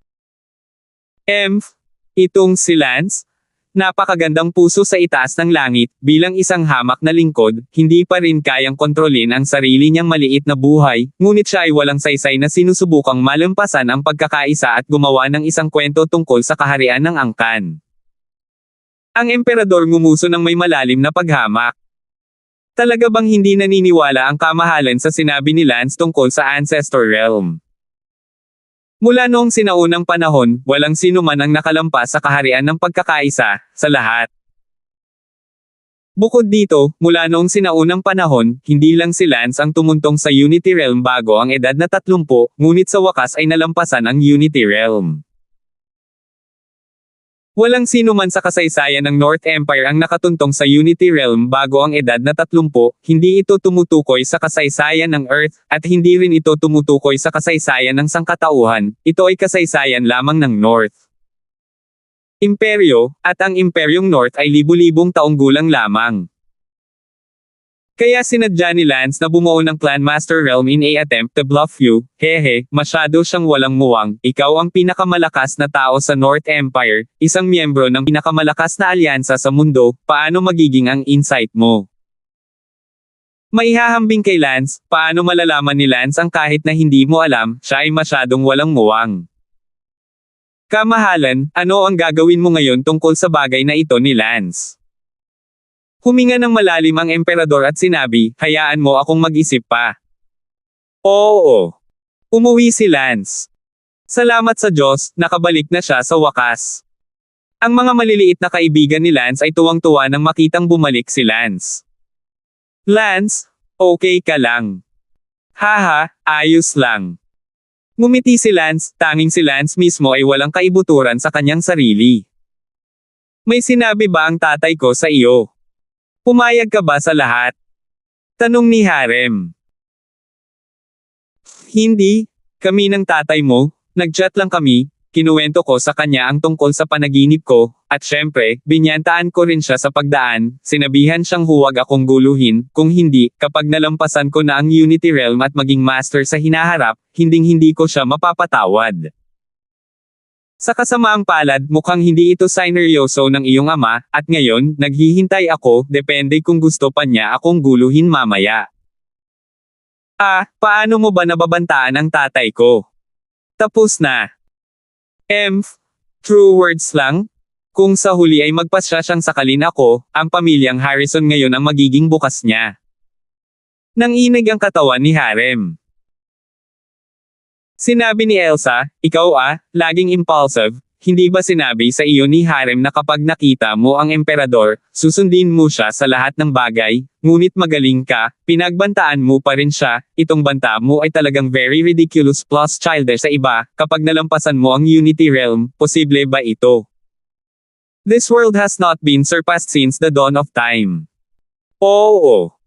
Itong si Lance? Napakagandang puso sa itaas ng langit, bilang isang hamak na lingkod, hindi pa rin kayang kontrolin ang sarili niyang maliit na buhay, ngunit siya ay walang saysay na sinusubukang malampasan ang pagkakaisa at gumawa ng isang kwento tungkol sa kaharian ng angkan. Ang emperador ngumuso ng may malalim na paghamak. Talaga bang hindi naniniwala ang kamahalan sa sinabi ni Lance tungkol sa Ancestor Realm? Mula noong sinaunang panahon, walang sino man ang nakalampas sa kaharian ng pagkakaisa, sa lahat. Bukod dito, mula noong sinaunang panahon, hindi lang si Lance ang tumuntong sa Unity Realm bago ang edad na 30, ngunit sa wakas ay nalampasan ang Unity Realm. Walang sino man sa kasaysayan ng North Empire ang nakatuntong sa Unity Realm bago ang edad na 30, hindi ito tumutukoy sa kasaysayan ng Earth, at hindi rin ito tumutukoy sa kasaysayan ng sangkatauhan, ito ay kasaysayan lamang ng North. Imperyo, at ang Imperyong North ay libu-libong taong gulang lamang. Kaya sinadya ni Lance na bumuo ng Clan Master Realm in a attempt to bluff you, hehe, masyado siyang walang muwang, ikaw ang pinakamalakas na tao sa North Empire, isang miyembro ng pinakamalakas na alyansa sa mundo, paano magiging ang insight mo? Maihahambing kay Lance, paano malalaman ni Lance ang kahit na hindi mo alam, siya ay masyadong walang muwang. Kamahalan, ano ang gagawin mo ngayon tungkol sa bagay na ito ni Lance? Huminga ng malalim ang emperador at sinabi, hayaan mo akong mag-isip pa. Oo. Umuwi si Lance. Salamat sa Diyos, nakabalik na siya sa wakas. Ang mga maliliit na kaibigan ni Lance ay tuwang-tuwa nang makitang bumalik si Lance. Lance, okay ka lang? Haha, ayos lang. Ngumiti si Lance, tanging si Lance mismo ay walang kaibuturan sa kanyang sarili. May sinabi ba ang tatay ko sa iyo? Pumayag ka ba sa lahat? Tanong ni Harem. Hindi, kami ng tatay mo, nag-chat lang kami, kinuwento ko sa kanya ang tungkol sa panaginip ko, at syempre, binyantaan ko rin siya sa pagdaan, sinabihan siyang huwag akong guluhin, kung hindi, kapag nalampasan ko na ang Unity Realm at maging master sa hinaharap, hinding-hindi ko siya mapapatawad. Sa kasamaang palad, mukhang hindi ito sineryoso ng iyong ama, at ngayon, naghihintay ako, depende kung gusto pa niya akong guluhin mamaya. Paano mo ba nababantaan ang tatay ko? Tapos na. True words lang? Kung sa huli ay magpasya siyang sakalin ako, ang pamilyang Harrison ngayon ang magiging bukas niya. Nanginig ang katawan ni Harem. Sinabi ni Elsa, ikaw laging impulsive, hindi ba sinabi sa iyo ni Harem na kapag nakita mo ang emperador, susundin mo siya sa lahat ng bagay, ngunit magaling ka, pinagbantaan mo pa rin siya, itong banta mo ay talagang very ridiculous plus childish sa iba, kapag nalampasan mo ang Unity Realm, posible ba ito? This world has not been surpassed since the dawn of time. Oo.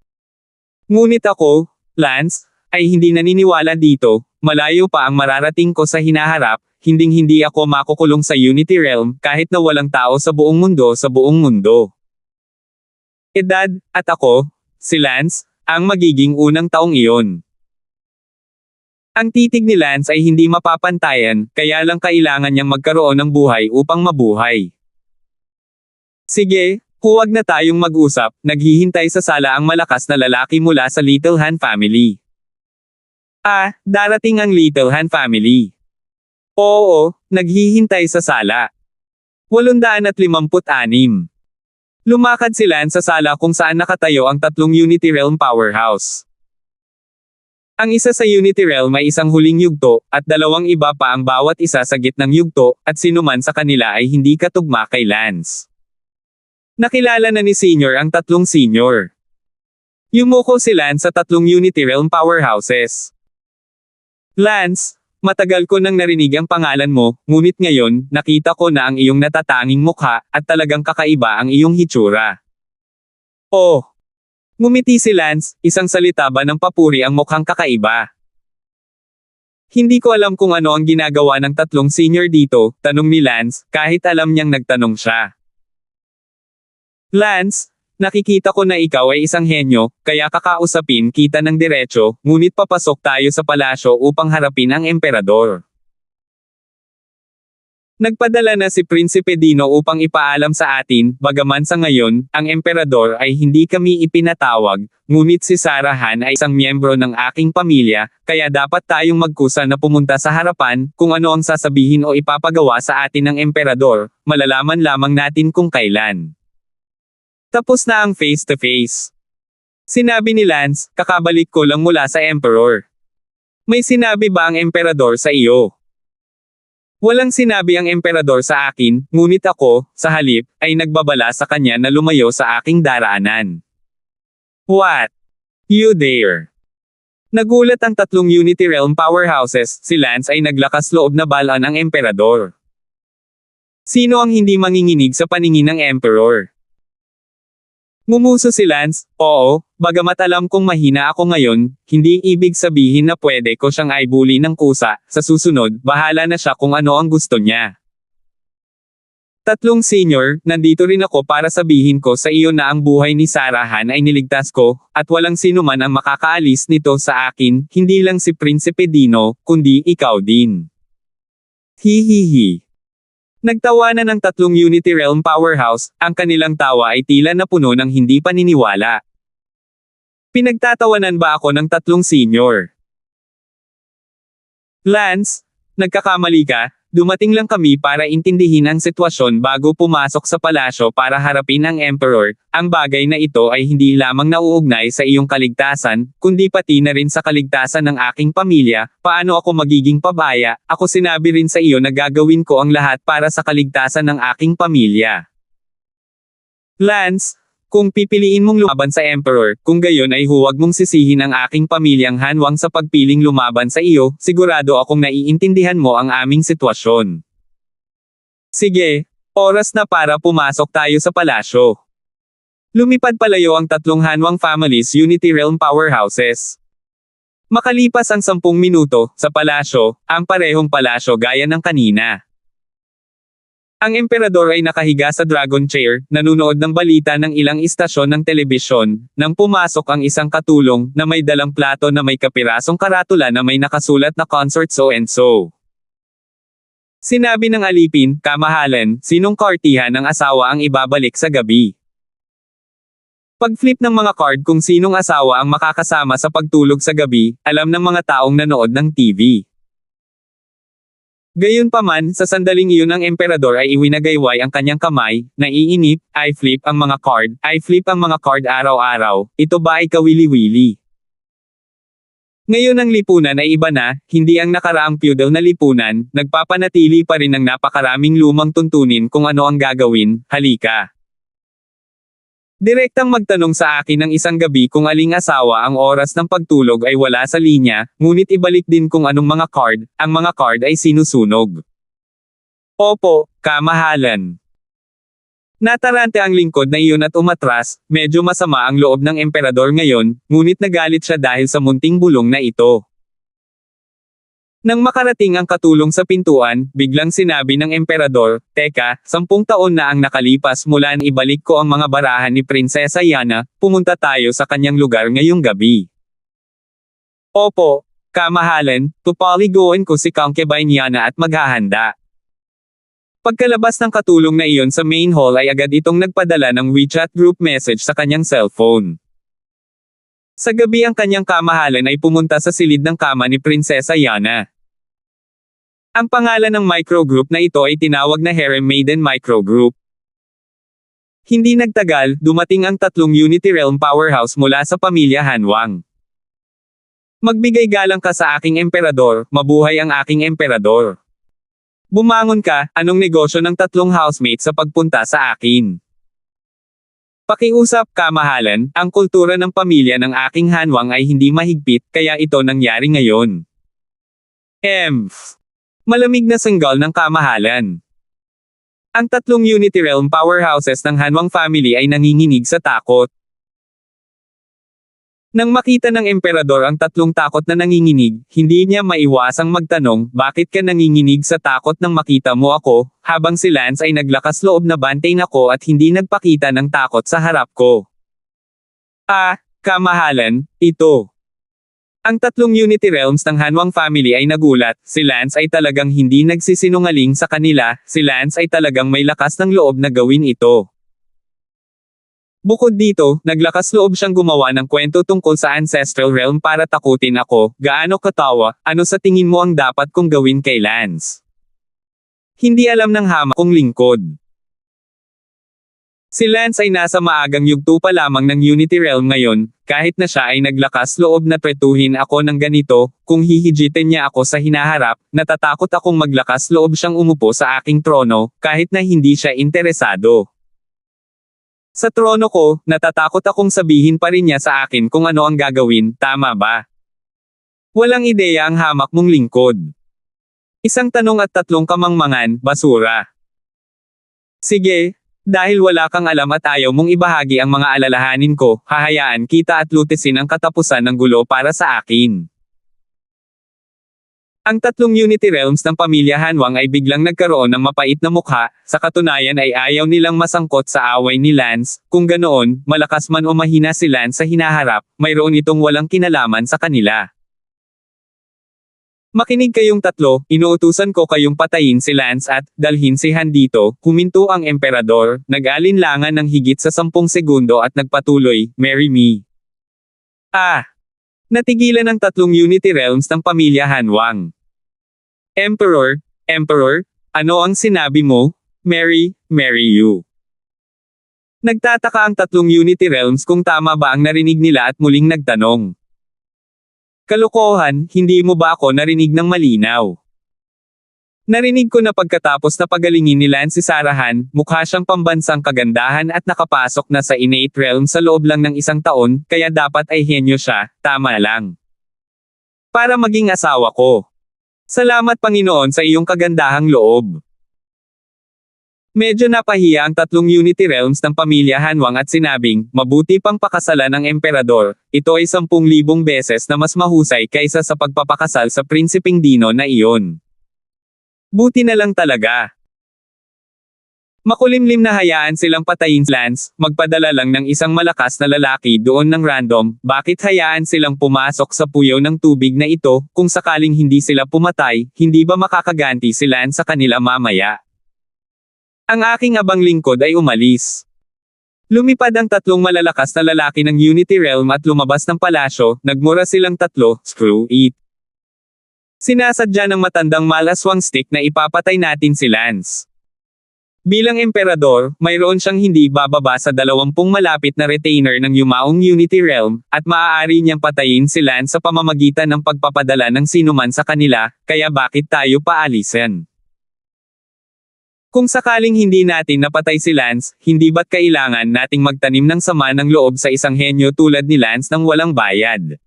Ngunit ako, Lance, ay hindi naniniwala dito, malayo pa ang mararating ko sa hinaharap, hinding-hindi ako makukulong sa Unity Realm kahit na walang tao sa buong mundo. Edad, at ako, si Lance, ang magiging unang taong iyon. Ang titig ni Lance ay hindi mapapantayan, kaya lang kailangan niyang magkaroon ng buhay upang mabuhay. Sige, huwag na tayong mag-usap, naghihintay sa sala ang malakas na lalaki mula sa Little Han family. Darating ang Little Han family. Oo, naghihintay sa sala. 856. Lumakad si Lance sa sala kung saan nakatayo ang tatlong Unity Realm powerhouse. Ang isa sa Unity Realm ay isang huling yugto, at dalawang iba pa ang bawat isa sa gitnang yugto, at sinuman sa kanila ay hindi katugma kay Lance. Nakilala na ni Senior ang tatlong Senior. Yumuko si Lance sa tatlong Unity Realm powerhouses. Lance, matagal ko nang narinig ang pangalan mo, ngunit ngayon, nakita ko na ang iyong natatanging mukha, at talagang kakaiba ang iyong hitsura. Oh! Ngumiti si Lance, isang salita ba ng papuri ang mukhang kakaiba? Hindi ko alam kung ano ang ginagawa ng tatlong Senior dito, tanong ni Lance, kahit alam niyang nagtanong siya. Lance, nakikita ko na ikaw ay isang henyo, kaya kakausapin kita ng diretso, ngunit papasok tayo sa palasyo upang harapin ang emperador. Nagpadala na si Prinsipe Dino upang ipaalam sa atin, bagaman sa ngayon, ang emperador ay hindi kami ipinatawag, ngunit si Sarah Han ay isang miyembro ng aking pamilya, kaya dapat tayong magkusa na pumunta sa harapan, kung ano ang sasabihin o ipapagawa sa atin ng emperador, malalaman lamang natin kung kailan. Tapos na ang face-to-face. Sinabi ni Lance, kakabalik ko lang mula sa Emperor. May sinabi ba ang Emperador sa iyo? Walang sinabi ang Emperador sa akin, ngunit ako, sa halip, ay nagbabala sa kanya na lumayo sa aking daraanan. What? You dare? Nagulat ang tatlong Unity Realm powerhouses, si Lance ay naglakas loob na balaan ang Emperador. Sino ang hindi manginginig sa paningin ng Emperor? Ngumuso si Lance, oo, bagamat alam kong mahina ako ngayon, hindi ibig sabihin na pwede ko siyang aibuli ng kusa, sa susunod, bahala na siya kung ano ang gusto niya. Tatlong Senior, nandito rin ako para sabihin ko sa iyo na ang buhay ni Sarah Han ay niligtas ko, at walang sino man ang makakaalis nito sa akin, hindi lang si Prinsipe Dino, kundi ikaw din. Hihihi. Nagtawanan ng tatlong Unity Realm powerhouse, ang kanilang tawa ay tila na puno ng hindi paniniwala. Pinagtatawanan ba ako ng tatlong Senior? Lance, nagkakamali ka, dumating lang kami para intindihin ang sitwasyon bago pumasok sa palasyo para harapin ang Emperor, ang bagay na ito ay hindi lamang nauugnay sa iyong kaligtasan, kundi pati na rin sa kaligtasan ng aking pamilya, paano ako magiging pabaya, ako sinabi rin sa iyo na gagawin ko ang lahat para sa kaligtasan ng aking pamilya. Lance, kung pipiliin mong lumaban sa Emperor, kung gayon ay huwag mong sisihin ang aking pamilyang Hanwang sa pagpiling lumaban sa iyo, sigurado akong naiintindihan mo ang aming sitwasyon. Sige, oras na para pumasok tayo sa palasyo. Lumipad palayo ang tatlong Hanwang families Unity Realm powerhouses. Makalipas ang 10 minuto, sa palasyo, ang parehong palasyo gaya ng kanina. Ang emperador ay nakahiga sa dragon chair, nanunood ng balita ng ilang istasyon ng telebisyon, nang pumasok ang isang katulong, na may dalang plato na may kapirasong karatula na may nakasulat na consort so and so. Sinabi ng alipin, kamahalan, sinong kaartihan ng asawa ang ibabalik sa gabi? Pag-flip ng mga card kung sinong asawa ang makakasama sa pagtulog sa gabi, alam ng mga taong nanood ng TV. Gayunpaman, sa sandaling iyon ang emperador ay iwinagayway ang kanyang kamay, naiinip, I-flip ang mga card araw-araw, ito ba ay kawili-wili? Ngayon ang lipunan ay iba na, hindi ang nakaraang feudal na lipunan, nagpapanatili pa rin ang napakaraming lumang tuntunin kung ano ang gagawin, halika. Direktang magtanong sa akin ng isang gabi kung aling asawa ang oras ng pagtulog ay wala sa linya, ngunit ibalik din kung anong mga card, ang mga card ay sinusunog. Opo, kamahalan. Natarante ang lingkod na iyon at umatras, medyo masama ang loob ng emperador ngayon, ngunit nagalit siya dahil sa munting bulong na ito. Nang makarating ang katulong sa pintuan, biglang sinabi ng emperador, teka, 10 taon na ang nakalipas mula na ibalik ko ang mga barahan ni Prinsesa Yana, pumunta tayo sa kanyang lugar ngayong gabi. Opo, kamahalan, tupaligoan ko si concubine Yana at maghahanda. Pagkalabas ng katulong na iyon sa main hall ay agad itong nagpadala ng WeChat group message sa kanyang cellphone. Sa gabi ang kanyang kamahalan ay pumunta sa silid ng kama ni Prinsesa Yana. Ang pangalan ng microgroup na ito ay tinawag na Harem Maiden Microgroup. Hindi nagtagal, dumating ang 3 Unity Realm powerhouse mula sa pamilya Hanwang. Magbigay galang ka sa aking emperador, mabuhay ang aking emperador. Bumangon ka, anong negosyo ng 3 housemates sa pagpunta sa akin? Pakiusap, kamahalan, ang kultura ng pamilya ng aking Hanwang ay hindi mahigpit, kaya ito nangyari ngayon. Malamig na sanggal ng kamahalan. Ang 3 Unity Realm powerhouses ng Hanwang family ay nanginginig sa takot. Nang makita ng emperador ang 3 takot na nanginginig, hindi niya maiwasang magtanong, bakit ka nanginginig sa takot nang makita mo ako, habang si Lance ay naglakas loob na bantayin ako at hindi nagpakita ng takot sa harap ko. Kamahalan, ito. Ang 3 Unity Realms ng Hanwang family ay nagulat, si Lance ay talagang hindi nagsisinungaling sa kanila, si Lance ay talagang may lakas ng loob na gawin ito. Bukod dito, naglakas loob siyang gumawa ng kwento tungkol sa Ancestral Realm para takutin ako, gaano katawa, ano sa tingin mo ang dapat kong gawin kay Lance? Hindi alam ng hamak kong lingkod. Si Lance ay nasa maagang yugto pa lamang ng Unity Realm ngayon, kahit na siya ay naglakas loob na tretuhin ako ng ganito, kung hihijitin niya ako sa hinaharap, natatakot akong maglakas loob siyang umupo sa aking trono, kahit na hindi siya interesado. Sa trono ko, natatakot akong sabihin pa rin niya sa akin kung ano ang gagawin, tama ba? Walang ideya ang hamak mong lingkod. Isang tanong at 3 kamangmangan, basura. Sige, dahil wala kang alam at ayaw mong ibahagi ang mga alalahanin ko, hahayaan kita at lutisin ang katapusan ng gulo para sa akin. Ang 3 Unity Realms ng pamilya Hanwang ay biglang nagkaroon ng mapait na mukha, sa katunayan ay ayaw nilang masangkot sa away ni Lance, kung ganoon, malakas man o mahina si Lance sa hinaharap, mayroon itong walang kinalaman sa kanila. Makinig kayong 3, inuutusan ko kayong patayin si Lance at, dalhin si Han dito, huminto ang emperador, nag-alinlangan ng higit sa 10 segundo at nagpatuloy, marry me. Natigilan ang 3 Unity Realms ng pamilya Hanwang. Emperor, ano ang sinabi mo? Marry you. Nagtataka ang 3 Unity Realms kung tama ba ang narinig nila at muling nagtanong. Kalokohan, hindi mo ba ako narinig ng malinaw? Narinig ko na pagkatapos na pagalingin ni Lance si Sarahan, mukha siyang pambansang kagandahan at nakapasok na sa innate realm sa loob lang ng 1 taon, kaya dapat ay henyo siya, tama lang. Para maging asawa ko. Salamat Panginoon sa iyong kagandahang loob. Medyo napahiya ang tatlong Unity Realms ng pamilya Hanwang at sinabing, mabuti pang pakasalan ng emperador, ito ay 10,000 beses na mas mahusay kaysa sa pagpapakasal sa prinsipeng Dino na iyon. Buti na lang talaga. Makulimlim na hayaan silang patayin Lance, magpadala lang ng isang malakas na lalaki doon ng random, bakit hayaan silang pumasok sa puyaw ng tubig na ito, kung sakaling hindi sila pumatay, hindi ba makakaganti si Lance sa kanila mamaya? Ang aking abang lingkod ay umalis. Lumipad ang tatlong malalakas na lalaki ng Unity Realm at lumabas ng palasyo, nagmura silang tatlo, screw it. Sinasadya ng matandang malaswang stick na ipapatay natin si Lance. Bilang emperador, mayroon siyang hindi bababa sa 20 malapit na retainer ng yumaong Unity Realm, at maaari niyang patayin si Lance sa pamamagitan ng pagpapadala ng sinuman sa kanila, kaya bakit tayo paalisin? Kung sakaling hindi natin napatay si Lance, hindi ba't kailangan nating magtanim ng sama ng loob sa isang henyo tulad ni Lance nang walang bayad?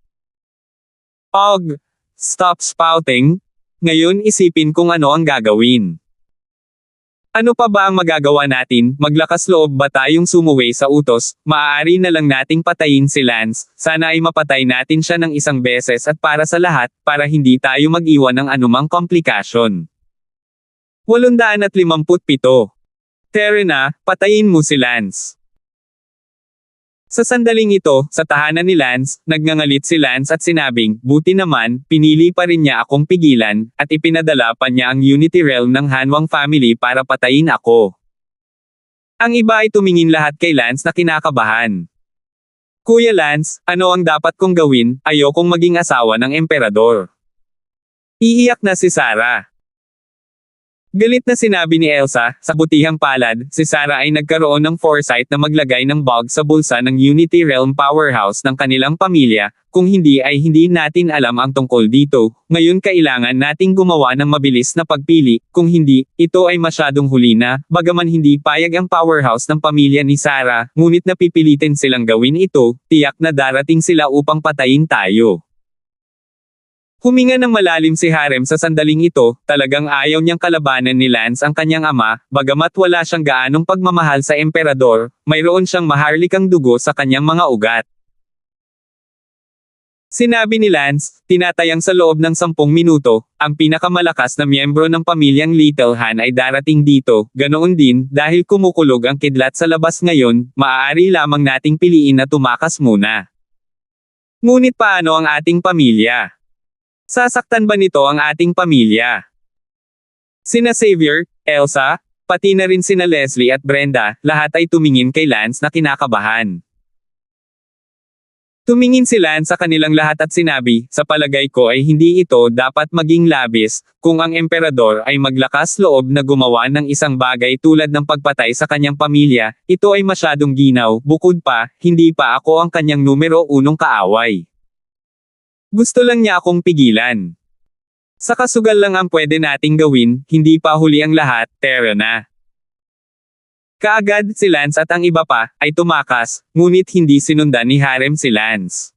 Og, stop spouting. Ngayon isipin kung ano ang gagawin. Ano pa ba ang magagawa natin? Maglakas loob ba tayong sumuway sa utos? Maaari na lang nating patayin si Lance, sana ay mapatay natin siya ng isang beses at para sa lahat, para hindi tayo mag-iwan ng anumang komplikasyon. 857. Terena, patayin mo si Lance. Sa sandaling ito, sa tahanan ni Lance, nagngangalit si Lance at sinabing, buti naman, pinili pa rin niya akong pigilan, at ipinadala pa niya ang Unity Realm ng Hanwang family para patayin ako. Ang iba ay tumingin lahat kay Lance na kinakabahan. Kuya Lance, ano ang dapat kong gawin? Ayokong maging asawa ng emperador. Iiyak na si Sarah. Galit na sinabi ni Elsa, sa butihang palad, si Sarah ay nagkaroon ng foresight na maglagay ng bug sa bulsa ng Unity Realm powerhouse ng kanilang pamilya, kung hindi ay hindi natin alam ang tungkol dito, ngayon kailangan nating gumawa ng mabilis na pagpili, kung hindi, ito ay masyadong huli na, bagaman hindi payag ang powerhouse ng pamilya ni Sarah, ngunit napipilitin silang gawin ito, tiyak na darating sila upang patayin tayo. Huminga ng malalim si Harem sa sandaling ito, talagang ayaw niyang kalabanan ni Lance ang kanyang ama, bagamat wala siyang gaanong pagmamahal sa emperador, mayroon siyang maharlikang dugo sa kanyang mga ugat. Sinabi ni Lance, tinatayang sa loob ng 10 minuto, ang pinakamalakas na miyembro ng pamilyang Little Han ay darating dito, ganoon din, dahil kumukulog ang kidlat sa labas ngayon, maaari lamang nating piliin na tumakas muna. Ngunit paano ang ating pamilya? Sasaktan ba nito ang ating pamilya? Sina Xavier, Elsa, pati na rin sina Leslie at Brenda, lahat ay tumingin kay Lance na kinakabahan. Tumingin si Lance sa kanilang lahat at sinabi, sa palagay ko ay hindi ito dapat maging labis, kung ang emperador ay maglakas loob na gumawa ng isang bagay tulad ng pagpatay sa kanyang pamilya, ito ay masyadong ginaw, bukod pa, hindi pa ako ang kanyang numero 1 kaaway. Gusto lang niya akong pigilan. Sa kasugal lang ang pwede nating gawin, hindi pa huli ang lahat, Terena. Kaagad si Lance at ang iba pa, ay tumakas, ngunit hindi sinundan ni Harem si Lance.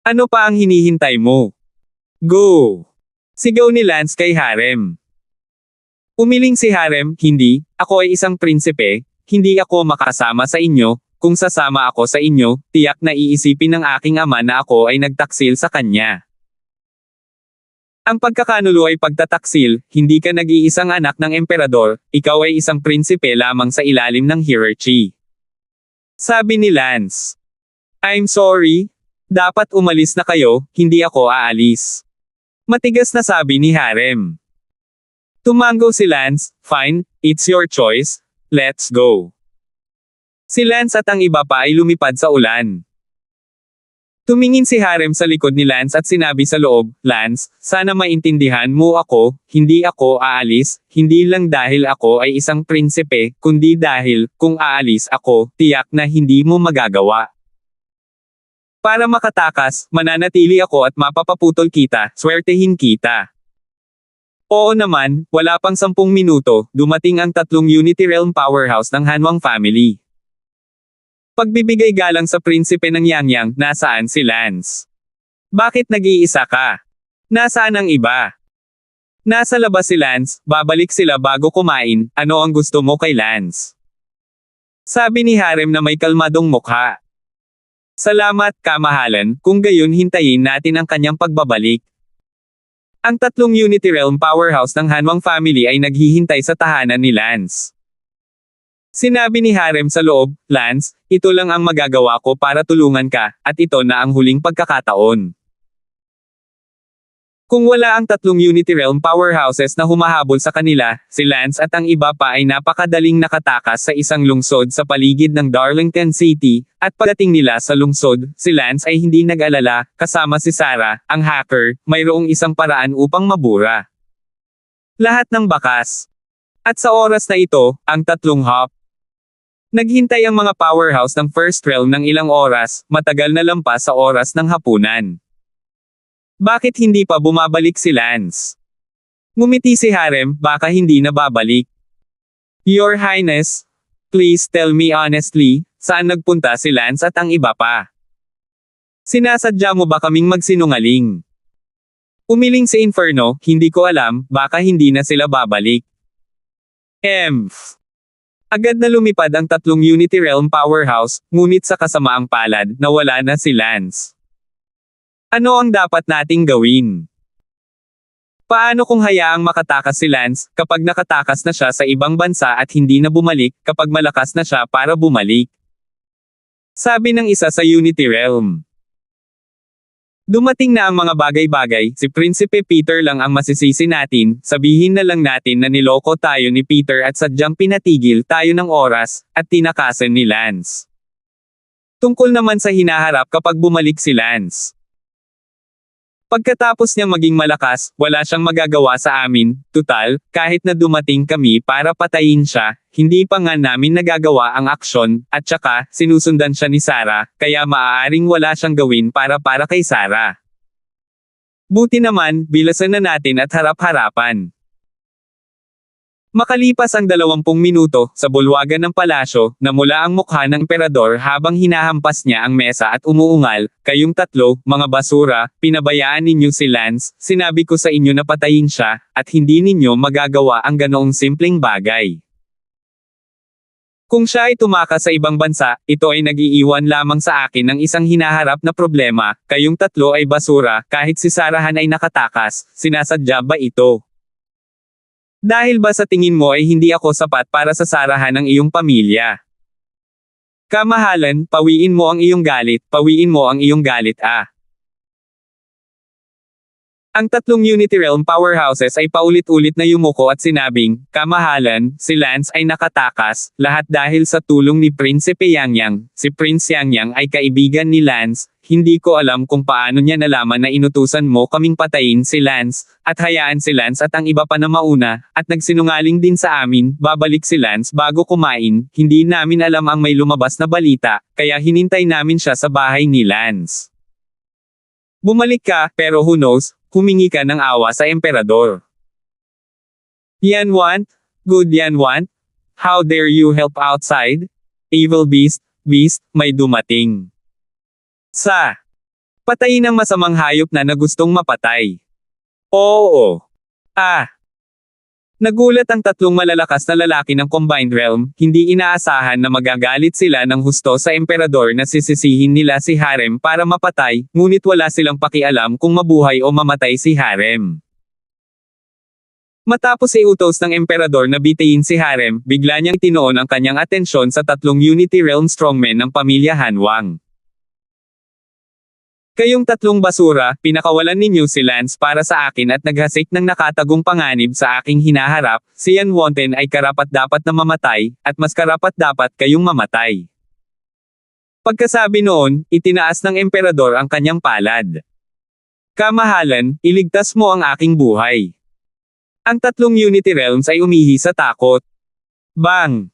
Ano pa ang hinihintay mo? Go! Sigaw ni Lance kay Harem. Umiling si Harem, hindi, ako ay isang prinsipe, hindi ako makasama sa inyo, kung sasama ako sa inyo, tiyak na iisipin ng aking ama na ako ay nagtaksil sa kanya. Ang pagkakanulo ay pagtataksil, hindi ka nag-iisang anak ng emperador, ikaw ay isang prinsipe lamang sa ilalim ng hierarchy. Sabi ni Lance. I'm sorry. Dapat umalis na kayo, hindi ako aalis. Matigas na sabi ni Harem. Tumango si Lance, fine, it's your choice, let's go. Si Lance at ang iba pa ay lumipad sa ulan. Tumingin si Harem sa likod ni Lance at sinabi sa loob, Lance, sana maintindihan mo ako, hindi ako aalis, hindi lang dahil ako ay isang prinsipe, kundi dahil, kung aalis ako, tiyak na hindi mo magagawa. Para makatakas, mananatili ako at mapapaputol kita, swertehin kita. Oo naman, wala pang 10 minuto, dumating ang tatlong Unity Realm powerhouse ng Hanwang family. Pagbibigay galang sa prinsipe ng Yangyang, nasaan si Lance? Bakit nag-iisa ka? Nasaan ang iba? Nasa labas si Lance, babalik sila bago kumain, ano ang gusto mo kay Lance? Sabi ni Harem na may kalmadong mukha. Salamat, kamahalan, kung gayon hintayin natin ang kanyang pagbabalik. Ang tatlong Unity Realm powerhouse ng Hanwang family ay naghihintay sa tahanan ni Lance. Sinabi ni Harem sa loob, Lance, ito lang ang magagawa ko para tulungan ka, at ito na ang huling pagkakataon. Kung wala ang tatlong Unity Realm powerhouses na humahabol sa kanila, si Lance at ang iba pa ay napakadaling nakatakas sa isang lungsod sa paligid ng Darlington City, at pagdating nila sa lungsod, si Lance ay hindi nag-alala, kasama si Sarah, ang hacker, mayroong isang paraan upang mabura lahat ng bakas. At sa oras na ito, ang tatlong hop naghintay ang mga powerhouse ng First Realm ng ilang oras, matagal na lampas sa oras ng hapunan. Bakit hindi pa bumabalik si Lance? Ngumiti si Harem, baka hindi na babalik. Your Highness, please tell me honestly, saan nagpunta si Lance at ang iba pa? Sinasadya mo ba kaming magsinungaling? Umiling si Inferno, hindi ko alam, baka hindi na sila babalik. Agad na lumipad ang tatlong Unity Realm powerhouse, ngunit sa kasamaang palad, nawala na si Lance. Ano ang dapat nating gawin? Paano kung hayaang makatakas si Lance, kapag nakatakas na siya sa ibang bansa at hindi na bumalik, kapag malakas na siya para bumalik? Sabi ng isa sa Unity Realm. Dumating na ang mga bagay-bagay, si Prinsipe Peter lang ang masisisi natin, sabihin na lang natin na niloko tayo ni Peter at sadyang pinatigil tayo ng oras, at tinakasan ni Lance. Tungkol naman sa hinaharap kapag bumalik si Lance. Pagkatapos niyang maging malakas, wala siyang magagawa sa amin, tutal, kahit na dumating kami para patayin siya, hindi pa nga namin nagagawa ang aksyon, at saka, sinusundan siya ni Sarah, kaya maaaring wala siyang gawin para kay Sarah. Buti naman, bilasan na natin at harap-harapan. Makalipas ang 20 minuto, sa bulwagan ng palasyo, namula ang mukha ng emperador habang hinahampas niya ang mesa at umuungal, kayong tatlo, mga basura, pinabayaan ninyo si Lance, sinabi ko sa inyo na patayin siya, at hindi ninyo magagawa ang ganoong simpleng bagay. Kung siya ay tumakas sa ibang bansa, ito ay nag-iiwan lamang sa akin ng isang hinaharap na problema, kayong tatlo ay basura, kahit si Sarahan ay nakatakas, sinasadya ba ito? Dahil ba sa tingin mo ay hindi ako sapat para sa Sarahan ng iyong pamilya? Kamahalan, pawiin mo ang iyong galit, Ang tatlong Unity Realm powerhouses ay paulit-ulit na yumuko at sinabing, kamahalan, si Lance ay nakatakas, lahat dahil sa tulong ni Prinsipe Yangyang, si Prince Yangyang ay kaibigan ni Lance, hindi ko alam kung paano niya nalaman na inutusan mo kaming patayin si Lance, at hayaan si Lance at ang iba pa na mauna, at nagsinungaling din sa amin, babalik si Lance bago kumain, hindi namin alam ang may lumabas na balita, kaya hinintay namin siya sa bahay ni Lance. Bumalik ka, pero who knows, humingi ka ng awa sa emperador. Yan want? Good yan want? How dare you help outside? Evil beast, may dumating. Patayin ang masamang hayop na gustong mapatay. Oo. Nagulat ang tatlong malalakas na lalaki ng Combined Realm, hindi inaasahan na magagalit sila ng husto sa emperador na sisisihin nila si Harem para mapatay, ngunit wala silang pakialam kung mabuhay o mamatay si Harem. Matapos iutos ng emperador na bitayin si Harem, bigla niyang tinoon ang kanyang atensyon sa tatlong Unity Realm strongmen ng pamilya Hanwang. Kayong tatlong basura, pinakawalan ninyo si Lance para sa akin at naghasik ng nakatagong panganib sa aking hinaharap, si Yan Wonten ay karapat-dapat na mamatay, at mas karapat-dapat kayong mamatay. Pagkasabi noon, itinaas ng emperador ang kanyang palad. Kamahalan, iligtas mo ang aking buhay. Ang tatlong Unity Realms ay umihi sa takot. Bang!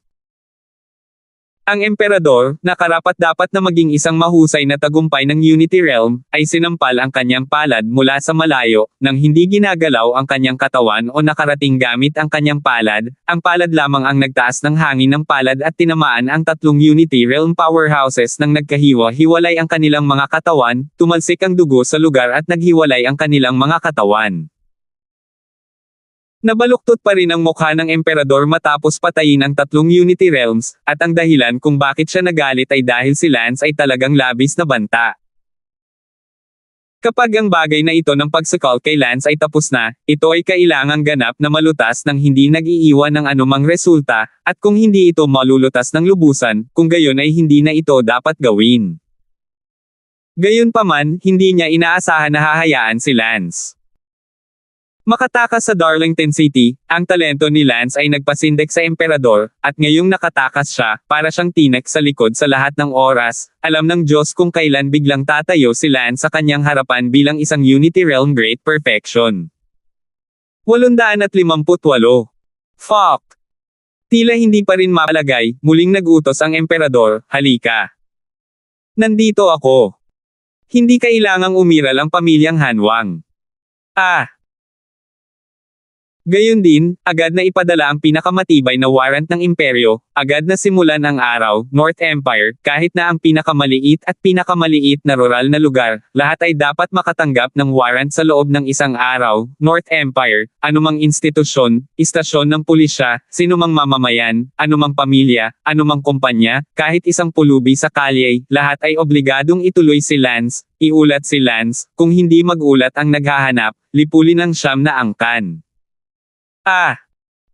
Ang emperador, na karapat-dapat na maging isang mahusay na tagumpay ng Unity Realm, ay sinampal ang kanyang palad mula sa malayo, nang hindi ginagalaw ang kanyang katawan o nakarating gamit ang kanyang palad, ang palad lamang ang nagtaas ng hangin ng palad at tinamaan ang tatlong Unity Realm powerhouses nang nagkahiwa-hiwalay ang kanilang mga katawan, tumalsik ang dugo sa lugar at naghiwalay ang kanilang mga katawan. Nabaluktot pa rin ang mukha ng emperador matapos patayin ang tatlong Unity Realms, at ang dahilan kung bakit siya nagalit ay dahil si Lance ay talagang labis na banta. Kapag ang bagay na ito ng pagsakal kay Lance ay tapos na, ito ay kailangang ganap na malutas nang hindi nag-iiwan ng anumang resulta, at kung hindi ito malulutas ng lubusan, kung gayon ay hindi na ito dapat gawin. Gayunpaman, hindi niya inaasahan na hahayaan si Lance makatakas sa Darlington City. Ang talento ni Lance ay nagpasindak sa emperador, at ngayong nakatakas siya, para siyang tinek sa likod sa lahat ng oras. Alam ng Diyos kung kailan biglang tatayo si Lance sa kanyang harapan bilang isang Unity Realm Great Perfection. 858. Fuck! Tila hindi pa rin mapalagay, muling nagutos ang emperador, halika. Nandito ako. Hindi kailangang umiral ang pamilyang Hanwang. Gayon din, agad na ipadala ang pinakamatibay na warrant ng imperyo, agad na simulan ang araw, North Empire, kahit na ang pinakamaliit na rural na lugar, lahat ay dapat makatanggap ng warrant sa loob ng isang araw, North Empire, anumang institusyon, istasyon ng pulisya, sinumang mamamayan, anumang pamilya, anumang kumpanya, kahit isang pulubi sa kalye, lahat ay obligadong ituloy si Lance, iulat si Lance, kung hindi mag-ulat ang naghahanap, lipulin ang siyam na angkan.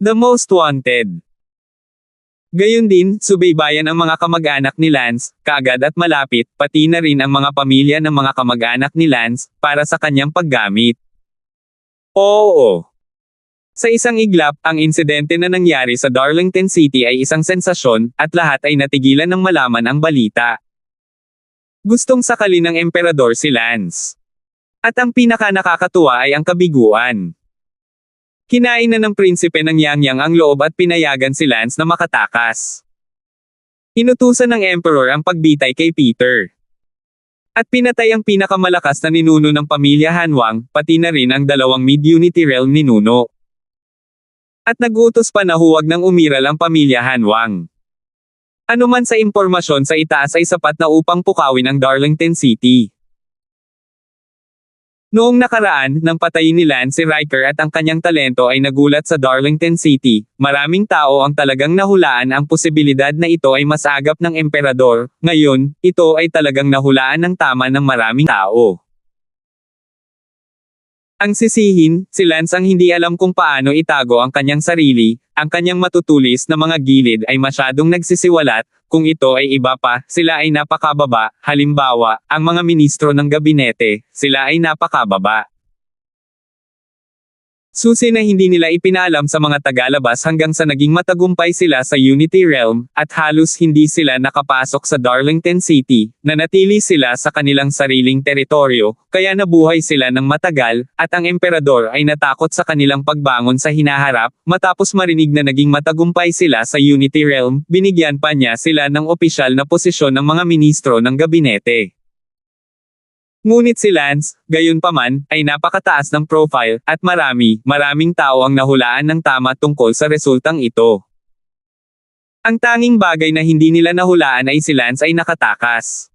The most wanted. Gayon din, subaybayan ang mga kamag-anak ni Lance, kaagad at malapit, pati na rin ang mga pamilya ng mga kamag-anak ni Lance, para sa kanyang paggamit. Oo. Sa isang iglap, ang insidente na nangyari sa Darlington City ay isang sensasyon, at lahat ay natigilan ng malaman ang balita. Gustong sakalin ng emperador si Lance. At ang pinaka-nakakatuwa ay ang kabiguan. Kinain na ng prinsipe ng Yangyang ang loob at pinayagan si Lance na makatakas. Inutusan ng emperor ang pagbitay kay Peter. At pinatay ang pinakamalakas na ninuno ng pamilya Hanwang, pati na rin ang dalawang Mid-Unity Realm ninuno. At nagutos pa na huwag nang umiral ang pamilya Hanwang. Anuman sa impormasyon sa itaas ay sapat na upang pukawin ang Darlington City. Noong nakaraan, nang patayin ni Lance si Riker at ang kanyang talento ay nagulat sa Darlington City, maraming tao ang talagang nahulaan ang posibilidad na ito ay mas agap ng emperador. Ngayon, ito ay talagang nahulaan ng tama ng maraming tao. Ang sisihin, si Lance ang hindi alam kung paano itago ang kanyang sarili, ang kanyang matutulis na mga gilid ay masyadong nagsisiwalat, kung ito ay iba pa, sila ay napakababa, halimbawa, ang mga ministro ng gabinete, sila ay napakababa. Susi na hindi nila ipinaalam sa mga tagalabas hanggang sa naging matagumpay sila sa Unity Realm, at halos hindi sila nakapasok sa Darlington City, nanatili sila sa kanilang sariling teritoryo, kaya nabuhay sila ng matagal, at ang emperador ay natakot sa kanilang pagbangon sa hinaharap, matapos marinig na naging matagumpay sila sa Unity Realm, binigyan pa niya sila ng opisyal na posisyon ng mga ministro ng gabinete. Ngunit si Lance, gayunpaman, ay napakataas ng profile, at maraming tao ang nahulaan ng tama tungkol sa resultang ito. Ang tanging bagay na hindi nila nahulaan ay si Lance ay nakatakas.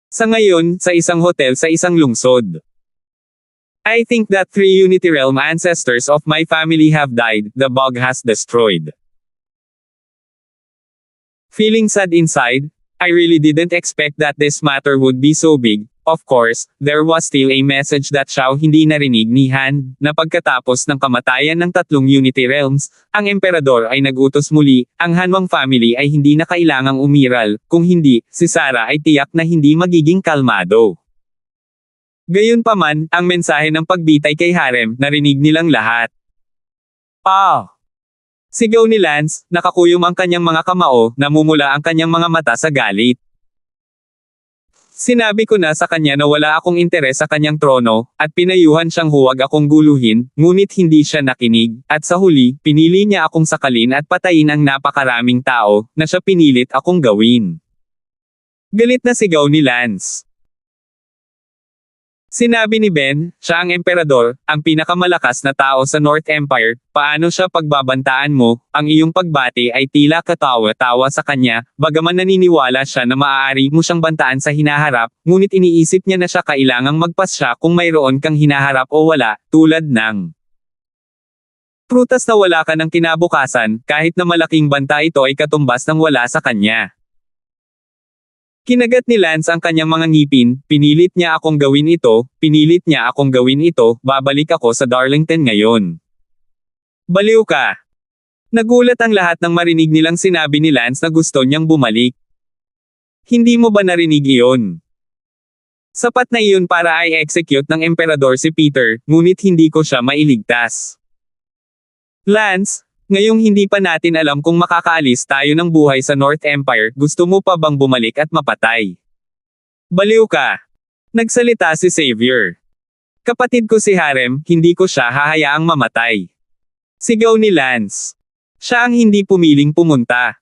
Sa ngayon, sa isang hotel sa isang lungsod. I think that 3 Unity Realm ancestors of my family have died, the bug has destroyed. Feeling sad inside, I really didn't expect that this matter would be so big. Of course, there was still a message that Xiao hindi narinig ni Han, na pagkatapos ng kamatayan ng tatlong Unity Realms, ang emperador ay nagutos muli, ang Hanwang family ay hindi na kailangang umiral, kung hindi, si Sarah ay tiyak na hindi magiging kalmado. Gayunpaman, ang mensahe ng pagbitay kay Harem, narinig nilang lahat. Sigaw ni Lance, nakakuyom ang kanyang mga kamao, namumula ang kanyang mga mata sa galit. Sinabi ko na sa kanya na wala akong interes sa kanyang trono, at pinayuhan siyang huwag akong guluhin, ngunit hindi siya nakinig, at sa huli, pinili niya akong sakalin at patayin ang napakaraming tao, na siya pinilit akong gawin. Galit na sigaw ni Lance. Sinabi ni Ben, siya ang emperador, ang pinakamalakas na tao sa North Empire, paano siya pagbabantaan mo, ang iyong pagbati ay tila katawa-tawa sa kanya, bagaman naniniwala siya na maaari mo siyang bantaan sa hinaharap, ngunit iniisip niya na siya kailangang magpasya kung mayroon kang hinaharap o wala, tulad ng Prutas na wala ka ng kinabukasan, kahit na malaking banta ito ay katumbas ng wala sa kanya. Kinagat ni Lance ang kanyang mga ngipin, pinilit niya akong gawin ito, babalik ako sa Darlington ngayon. Baliw ka! Nagulat ang lahat nang marinig nilang sinabi ni Lance na gusto niyang bumalik. Hindi mo ba narinig iyon? Sapat na iyon para i-execute ng emperador si Peter, ngunit hindi ko siya mailigtas. Lance, ngayong hindi pa natin alam kung makakaalis tayo ng buhay sa North Empire, gusto mo pa bang bumalik at mapatay? Baliw ka! Nagsalita si Xavier. Kapatid ko si Harem, hindi ko siya hahayaang mamatay. Sigaw ni Lance. Siya ang hindi pumiling pumunta.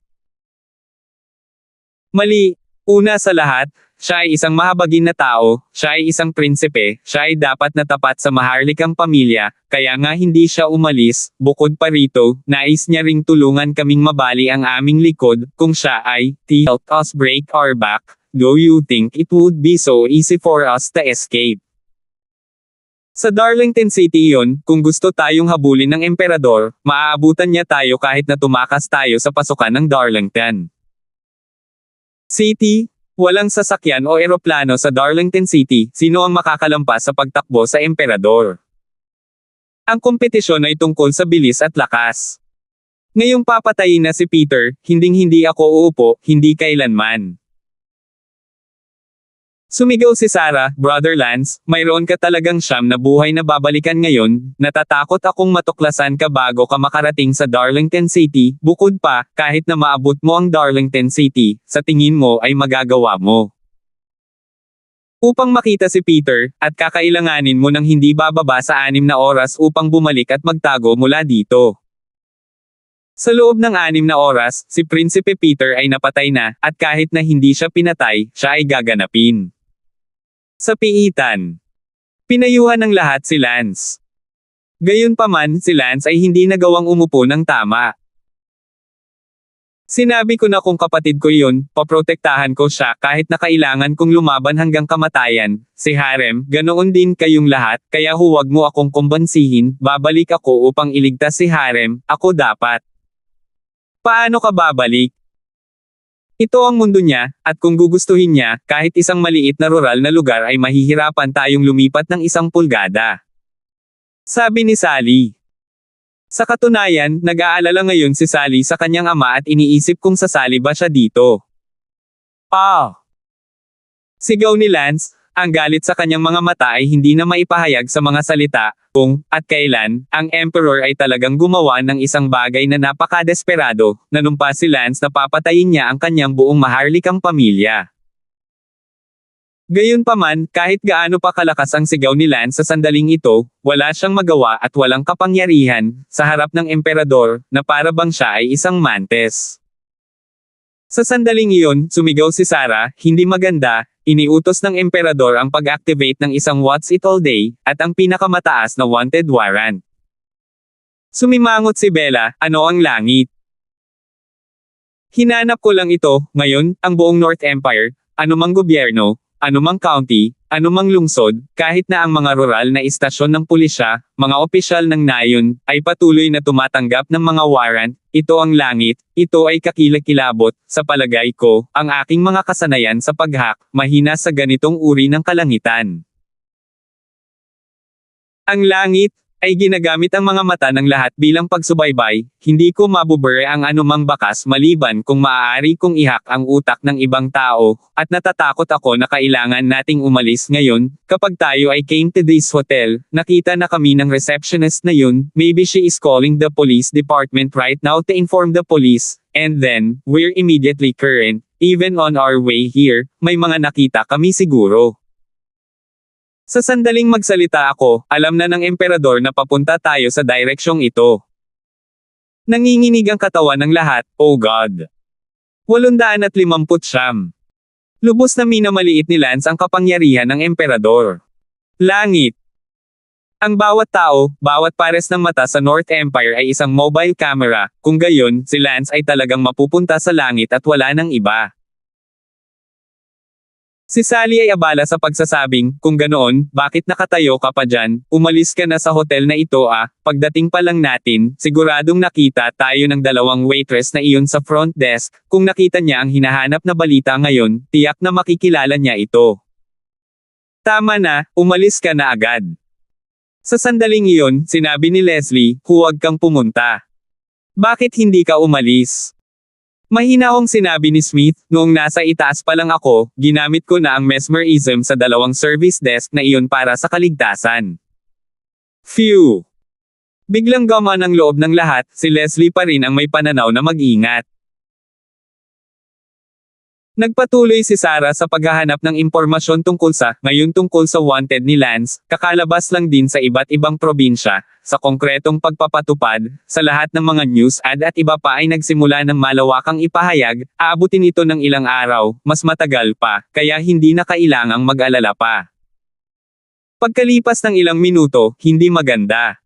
Mali. Una sa lahat, siya ay isang mahabagin na tao, siya ay isang prinsipe, siya ay dapat na tapat sa maharlikang pamilya, kaya nga hindi siya umalis, bukod pa rito, nais niya ring tulungan kaming mabali ang aming likod, kung siya ay, help us break our back, do you think it would be so easy for us to escape? Sa Darlington City iyon, kung gusto tayong habulin ng emperador, maaabutan niya tayo kahit na tumakas tayo sa pasukan ng Darlington City. Walang sasakyan o eroplano sa Darlington City, sino ang makakalampas sa pagtakbo sa emperador? Ang kompetisyon ay tungkol sa bilis at lakas. Ngayong papatayin na si Peter, hinding-hindi ako uupo, hindi kailanman. Sumigaw si Sarah, Brother Lance, mayroon ka talagang siyam na buhay na babalikan ngayon, natatakot akong matuklasan ka bago ka makarating sa Darlington City, bukod pa, kahit na maabot mo ang Darlington City, sa tingin mo ay magagawa mo. Upang makita si Peter, at kakailanganin mo ng hindi bababa sa 6 na oras upang bumalik at magtago mula dito. Sa loob ng 6 na oras, si Prinsipe Peter ay napatay na, at kahit na hindi siya pinatay, siya ay gaganapin. Sa piitan. Pinayuhan ng lahat si Lance. Gayunpaman, si Lance ay hindi nagawang umupo ng tama. Sinabi ko na kung kapatid ko yun, paprotektahan ko siya kahit na kailangan kong lumaban hanggang kamatayan. Si Harem, ganoon din kayong lahat, kaya huwag mo akong kumbansihin, babalik ako upang iligtas si Harem, ako dapat. Paano ka babalik? Ito ang mundo niya, at kung gugustuhin niya, kahit isang maliit na rural na lugar ay mahihirapan tayong lumipat ng 1 pulgada. Sabi ni Sally. Sa katunayan, nag-aalala ngayon si Sally sa kanyang ama at iniisip kung sasali ba siya dito. Sigaw ni Lance, ang galit sa kanyang mga mata ay hindi na maipahayag sa mga salita, kung, at kailan, ang Emperor ay talagang gumawa ng isang bagay na napakadesperado, nanumpa si Lance na papatayin niya ang kanyang buong maharlikang pamilya. Gayunpaman, kahit gaano pa kalakas ang sigaw ni Lance sa sandaling ito, wala siyang magawa at walang kapangyarihan, sa harap ng Emperador, na para bang siya ay isang mantes. Sa sandaling iyon, sumigaw si Sarah, hindi maganda, iniutos ng emperador ang pag-activate ng isang What's It All Day, at ang pinakamataas na wanted warrant. Sumimangot si Bella, ano ang langit? Hinanap ko lang ito, ngayon, ang buong North Empire, anumang gobyerno, anumang county, anumang lungsod, kahit na ang mga rural na istasyon ng pulisya, mga opisyal ng nayon, ay patuloy na tumatanggap ng mga warrant, ito ang langit, ito ay kakilakilabot, sa palagay ko, ang aking mga kasanayan sa paghak, mahina sa ganitong uri ng kalangitan. Ang langit, ay ginagamit ang mga mata ng lahat bilang pagsubaybay, hindi ko mabubure ang anumang bakas maliban kung maaari kong ihak ang utak ng ibang tao, at natatakot ako na kailangan nating umalis ngayon, kapag tayo ay came to this hotel, nakita na kami ng receptionist na yun, maybe she is calling the police department right now to inform the police, and then, we're immediately current, even on our way here, may mga nakita kami siguro. Sa sandaling magsalita ako, alam na ng emperador na papunta tayo sa direksyong ito. Nanginginig ang katawan ng lahat, oh God. 859. Lubos na minamaliit ni Lance ang kapangyarihan ng emperador. Langit. Ang bawat tao, bawat pares ng mata sa North Empire ay isang mobile camera, kung gayon, si Lance ay talagang mapupunta sa langit at wala nang iba. Si Sally ay abala sa pagsasabing, kung ganoon, bakit nakatayo ka pa dyan, umalis ka na sa hotel na ito ah, pagdating pa lang natin, siguradong nakita tayo ng dalawang waitress na iyon sa front desk, kung nakita niya ang hinahanap na balita ngayon, tiyak na makikilala niya ito. Tama na, umalis ka na agad. Sa sandaling iyon, sinabi ni Leslie, huwag kang pumunta. Bakit hindi ka umalis? Mahinahong sinabi ni Smith, noong nasa itaas pa lang ako, ginamit ko na ang mesmerism sa dalawang service desk na iyon para sa kaligtasan. Phew! Biglang gamaan ang loob ng lahat, si Leslie pa rin ang may pananaw na mag-ingat. Nagpatuloy si Sarah sa paghahanap ng impormasyon tungkol sa wanted ni Lance, kakalabas lang din sa iba't ibang probinsya, sa konkretong pagpapatupad, sa lahat ng mga news ad at iba pa ay nagsimula ng malawakang ipahayag, aabutin ito ng ilang araw, mas matagal pa, kaya hindi na kailangang mag-alala pa. Pagkalipas ng ilang minuto, hindi maganda.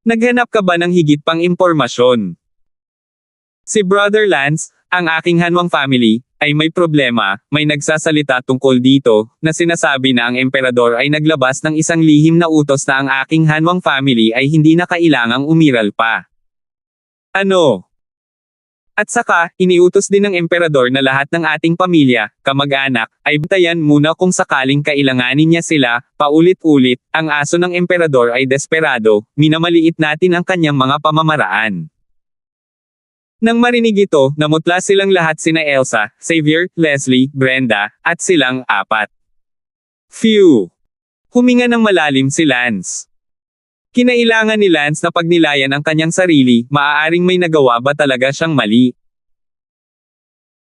Naghanap ka ba ng higit pang impormasyon? Si Brother Lance, ang aking Hanwang family, ay may problema, may nagsasalita tungkol dito, na sinasabi na ang emperador ay naglabas ng isang lihim na utos na ang aking Hanwang family ay hindi na kailangang umiral pa. Ano? At saka, iniutos din ng emperador na lahat ng ating pamilya, kamag-anak, ay bantayan muna kung sakaling kailanganin niya sila, paulit-ulit, ang aso ng emperador ay desperado, minamaliit natin ang kanyang mga pamamaraan. Nang marinig ito, namutla silang lahat sina Elsa, Xavier, Leslie, Brenda, at silang apat. Phew! Huminga ng malalim si Lance. Kinailangan ni Lance na pagnilayan ang kanyang sarili, maaaring may nagawa ba talaga siyang mali.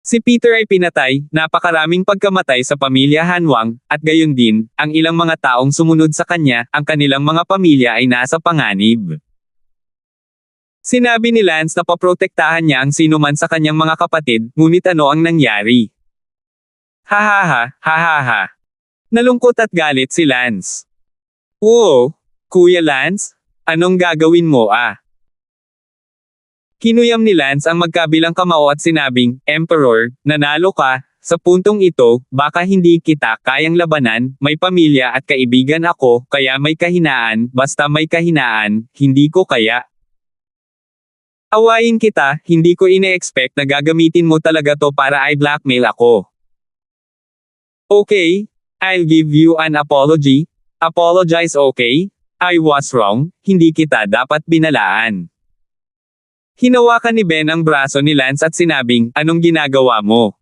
Si Peter ay pinatay, napakaraming pagkamatay sa pamilya Hanwang, at gayon din, ang ilang mga taong sumunod sa kanya, ang kanilang mga pamilya ay nasa panganib. Sinabi ni Lance na paprotektahan niya ang sinuman sa kanyang mga kapatid, ngunit ano ang nangyari? Ha. Nalungkot at galit si Lance. Oo, Kuya Lance, anong gagawin mo ah? Kinuyam ni Lance ang magkabilang kamao at sinabing, Emperor, nanalo ka, sa puntong ito, baka hindi kita kayang labanan, may pamilya at kaibigan ako, kaya may kahinaan, basta may kahinaan, hindi ko kaya. Awayin kita, hindi ko ine-expect na gagamitin mo talaga to para i-blackmail ako. Okay, I'll give you an apology. Apologize okay? I was wrong, hindi kita dapat binalaan. Hinawakan ni Ben ang braso ni Lance at sinabing, anong ginagawa mo?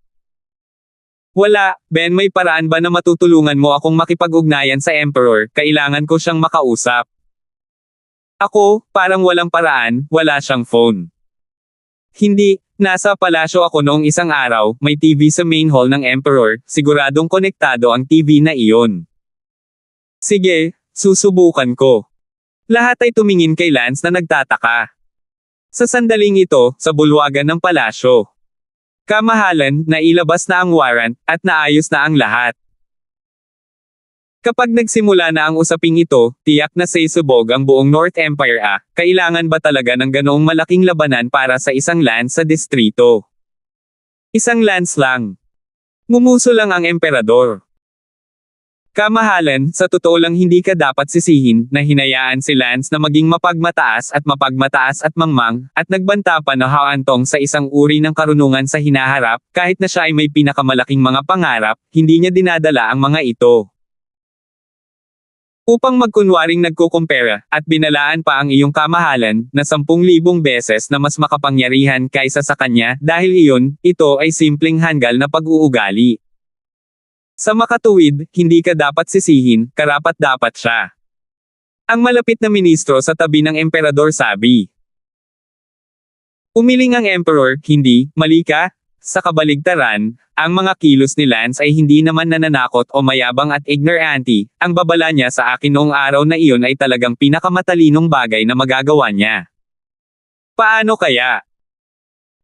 Wala, Ben, may paraan ba na matutulungan mo akong makipag-ugnayan sa Emperor, kailangan ko siyang makausap. Ako, parang walang paraan, wala siyang phone. Hindi, nasa palasyo ako noong isang araw, may TV sa main hall ng Emperor, siguradong konektado ang TV na iyon. Sige, susubukan ko. Lahat ay tumingin kay Lance na nagtataka. Sa sandaling ito, sa bulwagan ng palasyo. Kamahalan, nailabas na ang warrant, at naayos na ang lahat. Kapag nagsimula na ang usaping ito, tiyak na sasabog ang buong North Empire kailangan ba talaga ng ganoong malaking labanan para sa isang lance sa distrito? Isang lance lang. Ngumuso lang ang emperador. Kamahalan, sa totoo lang hindi ka dapat sisihin na hinayaan si Lance na maging mapagmataas at mangmang, at nagbanta pa na haantong sa isang uri ng karunungan sa hinaharap, kahit na siya ay may pinakamalaking mga pangarap, hindi niya dinadala ang mga ito. Upang magkunwaring nagkukumpara, at binalaan pa ang iyong kamahalan, na 10,000 beses na mas makapangyarihan kaysa sa kanya, dahil ito ay simpleng hanggal na pag-uugali. Sa makatuwid, hindi ka dapat sisihin, karapat-dapat siya. Ang malapit na ministro sa tabi ng emperador sabi. Umiling ang emperor, hindi, mali ka? Sa kabaligtaran, ang mga kilos ni Lance ay hindi naman nananakot o mayabang at ignorante, ang babala niya sa akin noong araw na iyon ay talagang pinakamatalinong bagay na magagawa niya. Paano kaya?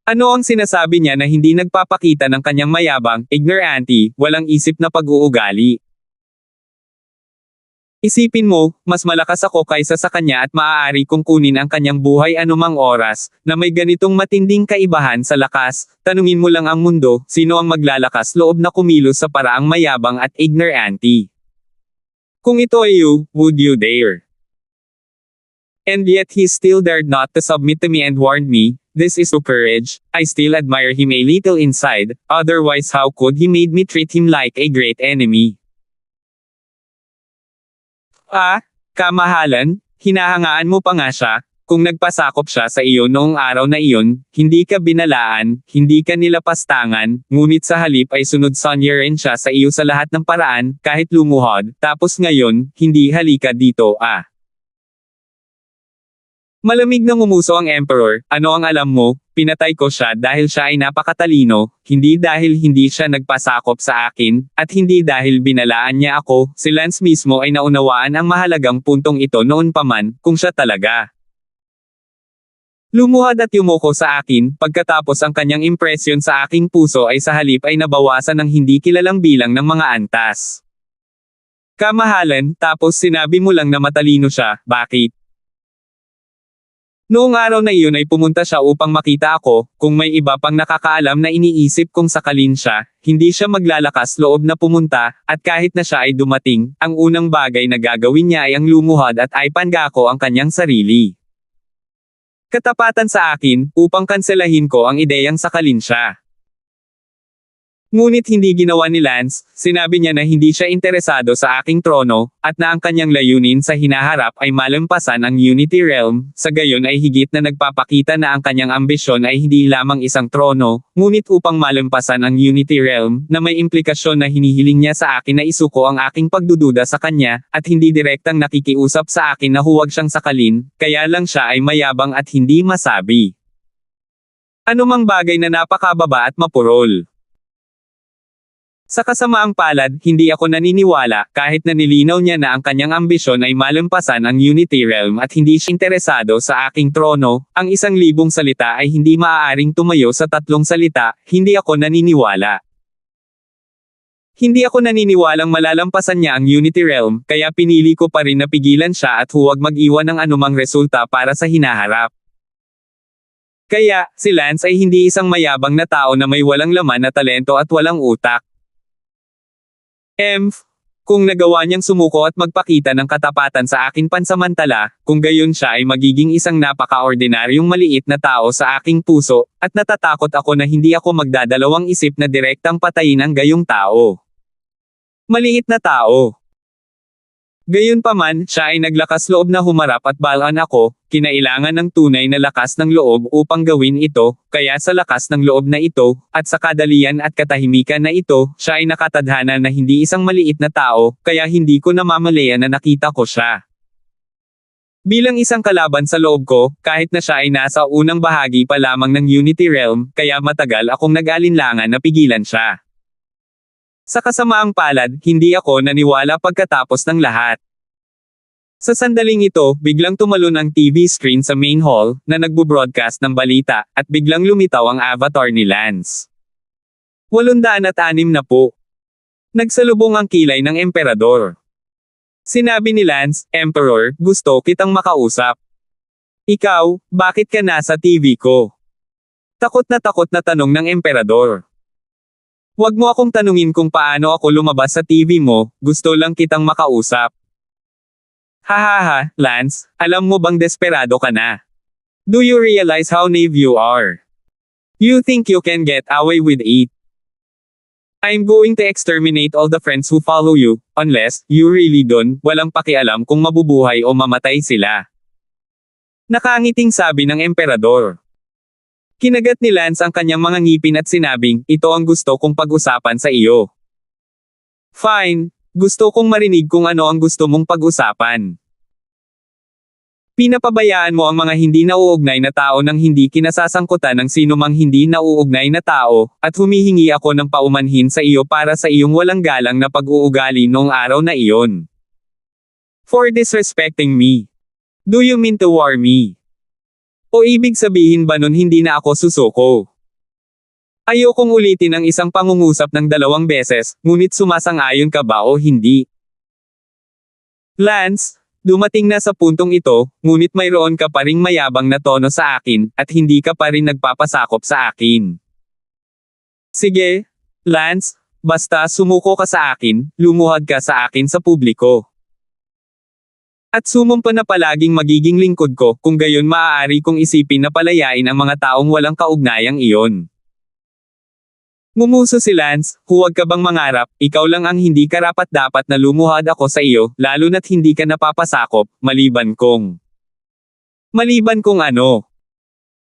Ano ang sinasabi niya na hindi nagpapakita ng kanyang mayabang, ignorante, walang isip na pag-uugali? Isipin mo, mas malakas ako kaysa sa kanya at maaari kong kunin ang kanyang buhay anumang oras, na may ganitong matinding kaibahan sa lakas. Tanungin mo lang ang mundo, sino ang maglalakas loob na kumilos sa paraang mayabang at ignorante? Kung ito ay you, would you dare? And yet he still dared not to submit to me and warned me, this is true courage. I still admire him a little inside, otherwise how could he made me treat him like a great enemy? Kamahalan, hinahangaan mo pa nga siya, kung nagpasakop siya sa iyo noong araw na iyon, hindi ka binalaan, hindi ka nilapastangan, ngunit sa halip ay sunod-sonyer rin siya sa iyo sa lahat ng paraan, kahit lumuhod, tapos ngayon, hindi halika dito. Malamig na ngumuso ang emperor, ano ang alam mo, pinatay ko siya dahil siya ay napakatalino, hindi dahil hindi siya nagpasakop sa akin, at hindi dahil binalaan niya ako, si Lance mismo ay naunawaan ang mahalagang puntong ito noon pa man, kung siya talaga. Lumuhad at yumuko sa akin, pagkatapos ang kanyang impresyon sa aking puso ay sa halip ay nabawasan ng hindi kilalang bilang ng mga antas. Kamahalan, tapos sinabi mo lang na matalino siya, bakit? Noong araw na iyon ay pumunta siya upang makita ako, kung may iba pang nakakaalam na iniisip kong sakalin siya, hindi siya maglalakas loob na pumunta, at kahit na siya ay dumating, ang unang bagay na gagawin niya ay ang lumuhad at ay pangako ang kanyang sarili. Katapatan sa akin, upang kanselahin ko ang ideyang sakalin siya. Ngunit hindi ginawa ni Lance, sinabi niya na hindi siya interesado sa aking trono, at na ang kanyang layunin sa hinaharap ay malampasan ang Unity Realm, sa gayon ay higit na nagpapakita na ang kanyang ambisyon ay hindi lamang isang trono, ngunit upang malampasan ang Unity Realm, na may implikasyon na hinihiling niya sa akin na isuko ang aking pagdududa sa kanya, at hindi direktang nakikiusap sa akin na huwag siyang sakalin, kaya lang siya ay mayabang at hindi masabi. Anumang bagay na napakababa at mapurol. Sa kasamaang palad, hindi ako naniniwala, kahit na nilinaw niya na ang kanyang ambisyon ay malampasan ang Unity Realm at hindi siya interesado sa aking trono, ang 1,000 salita ay hindi maaaring tumayo sa 3 salita, hindi ako naniniwala. Hindi ako naniniwalang malalampasan niya ang Unity Realm, kaya pinili ko pa rin na pigilan siya at huwag mag-iwan ng anumang resulta para sa hinaharap. Kaya, si Lance ay hindi isang mayabang na tao na may walang laman na talento at walang utak. Kung nagawa niyang sumuko at magpakita ng katapatan sa akin pansamantala, kung gayon siya ay magiging isang napaka-ordinaryong maliit na tao sa aking puso, at natatakot ako na hindi ako magdadalawang isip na direktang patayin ang gayong tao. Maliit na tao. Gayunpaman, siya ay naglakas loob na humarap at balaan ako, kinailangan ng tunay na lakas ng loob upang gawin ito, kaya sa lakas ng loob na ito, at sa kadalian at katahimikan na ito, siya ay nakatadhana na hindi isang maliit na tao, kaya hindi ko namamalayan na nakita ko siya. Bilang isang kalaban sa loob ko, kahit na siya ay nasa unang bahagi pa lamang ng Unity Realm, kaya matagal akong nag-alinlangan na pigilan siya. Sa kasamaang palad, hindi ako naniwala pagkatapos ng lahat. Sa sandaling ito, biglang tumalon ang TV screen sa main hall, na nagbo-broadcast ng balita, at biglang lumitaw ang avatar ni Lance. 806 na po. Nagsalubong ang kilay ng emperador. Sinabi ni Lance, Emperor, gusto kitang makausap. Ikaw, bakit ka nasa TV ko? Takot na tanong ng emperador. Huwag mo akong tanungin kung paano ako lumabas sa TV mo, gusto lang kitang makausap. Hahaha, Lance, alam mo bang desperado ka na? Do you realize how naive you are? You think you can get away with it? I'm going to exterminate all the friends who follow you, unless, you really don't, walang pakialam kung mabubuhay o mamatay sila. Nakangiting sabi ng emperador. Kinagat ni Lance ang kanyang mga ngipin at sinabing, ito ang gusto kong pag-usapan sa iyo. Fine, gusto kong marinig kung ano ang gusto mong pag-usapan. Pinapabayaan mo ang mga hindi nauugnay na tao nang hindi kinasasangkutan ng sinumang hindi nauugnay na tao, at humihingi ako ng paumanhin sa iyo para sa iyong walang galang na pag-uugali noong araw na iyon. For disrespecting me. Do you mean to war me? O ibig sabihin ba nun hindi na ako susuko? Ayokong ulitin ang isang pangungusap ng 2 beses, ngunit sumasang-ayon ka ba o hindi? Lance, dumating na sa puntong ito, ngunit mayroon ka pa ring mayabang na tono sa akin, at hindi ka pa rin nagpapasakop sa akin. Sige, Lance, basta sumuko ka sa akin, lumuhad ka sa akin sa publiko. At sumumpa na palaging magiging lingkod ko, kung gayon maaari kong isipin na palayain ang mga taong walang kaugnayang iyon. Ngumuso si Lance, huwag ka bang mangarap, ikaw lang ang hindi karapat-dapat na lumuhad ako sa iyo, lalo na't hindi ka napapasakop, maliban kong ano?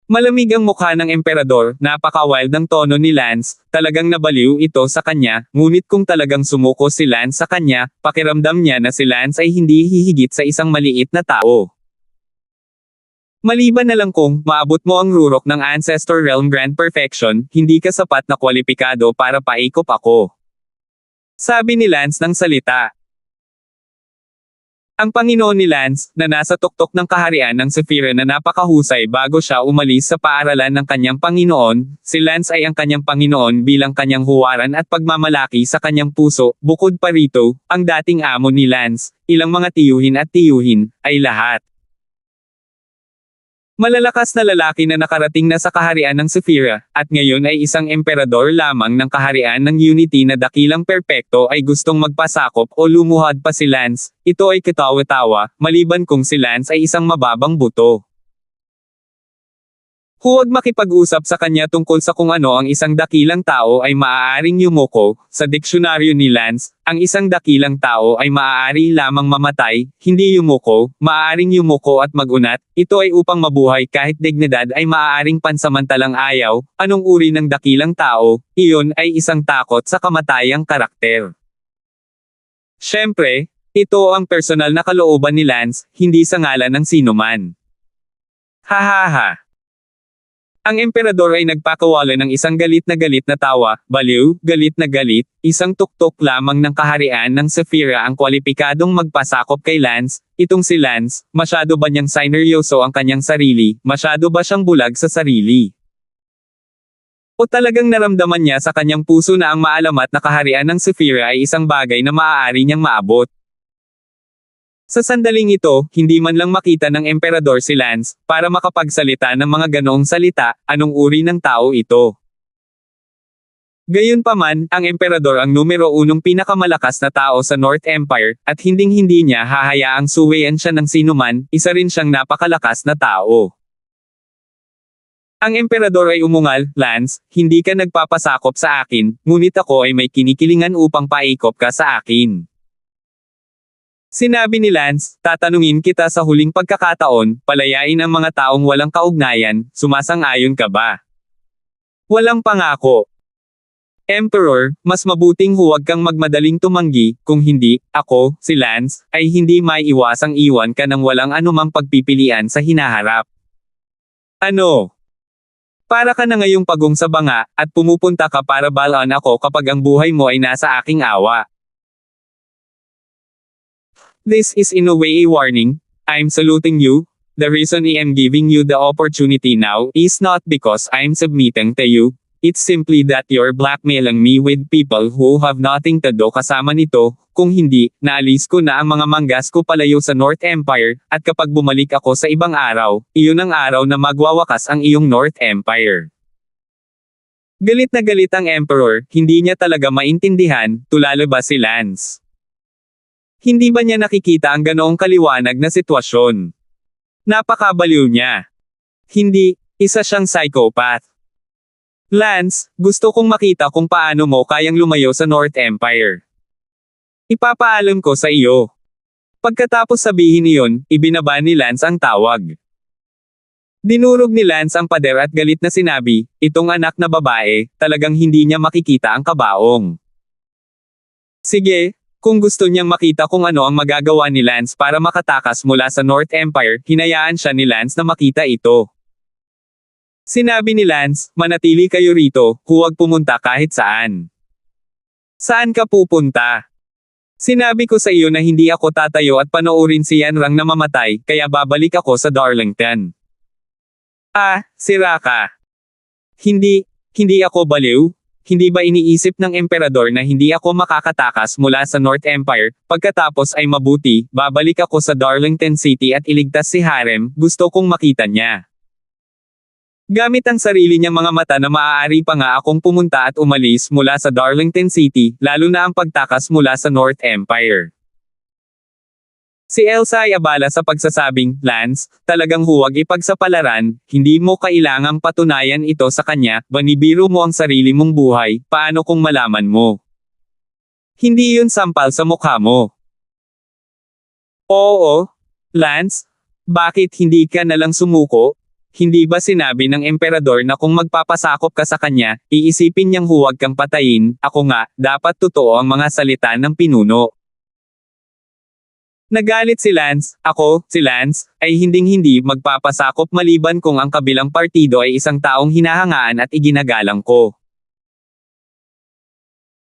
Malamig ang mukha ng emperador, napaka-wild ng tono ni Lance, talagang nabaliw ito sa kanya, ngunit kung talagang sumuko si Lance sa kanya, pakiramdam niya na si Lance ay hindi hihigit sa isang maliit na tao. Maliban na lang kung maabot mo ang rurok ng Ancestor Realm Grand Perfection, hindi ka sapat na kwalipikado para paikop ako. Sabi ni Lance ng salita. Ang Panginoon ni Lance, na nasa tuktok ng kaharian ng Sephira na napakahusay bago siya umalis sa paaralan ng kanyang Panginoon, si Lance ay ang kanyang Panginoon bilang kanyang huwaran at pagmamalaki sa kanyang puso, bukod pa rito, ang dating amo ni Lance, ilang mga tiyuhin at tiyuhin, ay lahat. Malalakas na lalaki na nakarating na sa kaharian ng Sephira, at ngayon ay isang emperador lamang ng kaharian ng Unity na dakilang perpekto ay gustong magpasakop o lumuhad pa si Lance, ito ay katawa-tawa, maliban kung si Lance ay isang mababang buto. Huwag makipag-usap sa kanya tungkol sa kung ano ang isang dakilang tao ay maaaring yumuko, sa diksyonaryo ni Lance, ang isang dakilang tao ay maaari lamang mamatay, hindi yumuko, maaaring yumuko at magunat, ito ay upang mabuhay kahit dignidad ay maaaring pansamantalang ayaw, anong uri ng dakilang tao, iyon ay isang takot sa kamatayang karakter. Siyempre, ito ang personal na kalooban ni Lance, hindi sa ngalan ng sinuman. Hahaha. Ang emperador ay nagpakawala ng isang galit na tawa, baliw, galit, isang tuktok lamang ng kaharian ng Sephira ang kwalipikadong magpasakop kay Lance, itong si Lance, masyado ba niyang sineryoso ang kanyang sarili, masyado ba siyang bulag sa sarili? O talagang naramdaman niya sa kanyang puso na ang maalamat na kaharian ng Sephira ay isang bagay na maaari niyang maabot? Sa sandaling ito, hindi man lang makita ng emperador si Lance, para makapagsalita ng mga ganoong salita, anong uri ng tao ito. Gayunpaman, ang emperador ang numero 1 pinakamalakas na tao sa North Empire, at hinding-hindi niya hahayaang suwayan siya ng sinuman, isa rin siyang napakalakas na tao. Ang emperador ay umungal, Lance, hindi ka nagpapasakop sa akin, ngunit ako ay may kinikilingan upang paikop ka sa akin. Sinabi ni Lance, tatanungin kita sa huling pagkakataon, palayain ang mga taong walang kaugnayan, sumasang-ayon ka ba? Walang pangako. Emperor, mas mabuting huwag kang magmadaling tumanggi, kung hindi, ako, si Lance, ay hindi maiiwasang iwan ka ng walang anumang pagpipilian sa hinaharap. Ano? Para ka na ngayong pagong sa banga, at pumupunta ka para balaan ako kapag ang buhay mo ay nasa aking awa. This is in a way a warning. I'm saluting you. The reason I am giving you the opportunity now is not because I'm submitting to you. It's simply that you're blackmailing me with people who have nothing to do kasama nito. Kung hindi, naalis ko na ang mga manggas ko palayo sa North Empire, at kapag bumalik ako sa ibang araw, iyon ang araw na magwawakas ang iyong North Empire. Galit na galit ang Emperor, hindi niya talaga maintindihan, tulalo ba si Lance? Hindi ba niya nakikita ang ganoong kaliwanag na sitwasyon? Napakabaliw niya. Hindi, isa siyang psychopath. Lance, gusto kong makita kung paano mo kayang lumayo sa North Empire. Ipapaalam ko sa iyo. Pagkatapos sabihin iyon, ibinaba ni Lance ang tawag. Dinurog ni Lance ang pader at galit na sinabi, itong anak na babae, talagang hindi niya makikita ang kabaong. Sige. Kung gusto niyang makita kung ano ang magagawa ni Lance para makatakas mula sa North Empire, hinayaan siya ni Lance na makita ito. Sinabi ni Lance, manatili kayo rito, huwag pumunta kahit saan. Saan ka pupunta? Sinabi ko sa iyo na hindi ako tatayo at panoorin si Yanrang na mamatay, kaya babalik ako sa Darlington. Ah, sira ka. Hindi ako baliw. hindi ba iniisip ng emperador na hindi ako makakatakas mula sa North Empire, pagkatapos ay mabuti, babalik ako sa Darlington City at iligtas si Harem, gusto kong makita niya. Gamit ang sarili niyang mga mata na maaari pa nga akong pumunta at umalis mula sa Darlington City, lalo na ang pagtakas mula sa North Empire. Si Elsa ay abala sa pagsasabing, Lance, talagang huwag ipagsapalaran, hindi mo kailangang patunayan ito sa kanya, banibiro mo ang sarili mong buhay, paano kung malaman mo? Hindi yun sampal sa mukha mo. Oo, Lance, bakit hindi ka nalang sumuko? Hindi ba sinabi ng emperador na kung magpapasakop ka sa kanya, iisipin niyang huwag kang patayin, ako nga, dapat totoo ang mga salita ng pinuno. Nagalit si Lance, ako, si Lance, ay hinding-hindi magpapasakop maliban kung ang kabilang partido ay isang taong hinahangaan at iginagalang ko.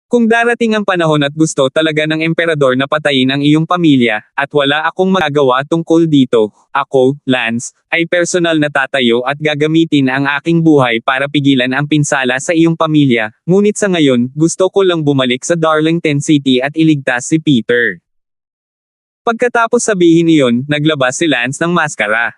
Kung darating ang panahon at gusto talaga ng emperador na patayin ang iyong pamilya, at wala akong magagawa tungkol dito, ako, Lance, ay personal na tatayo at gagamitin ang aking buhay para pigilan ang pinsala sa iyong pamilya, ngunit sa ngayon, gusto ko lang bumalik sa Darlington City at iligtas si Peter. Pagkatapos sabihin iyon, naglabas si Lance ng maskara.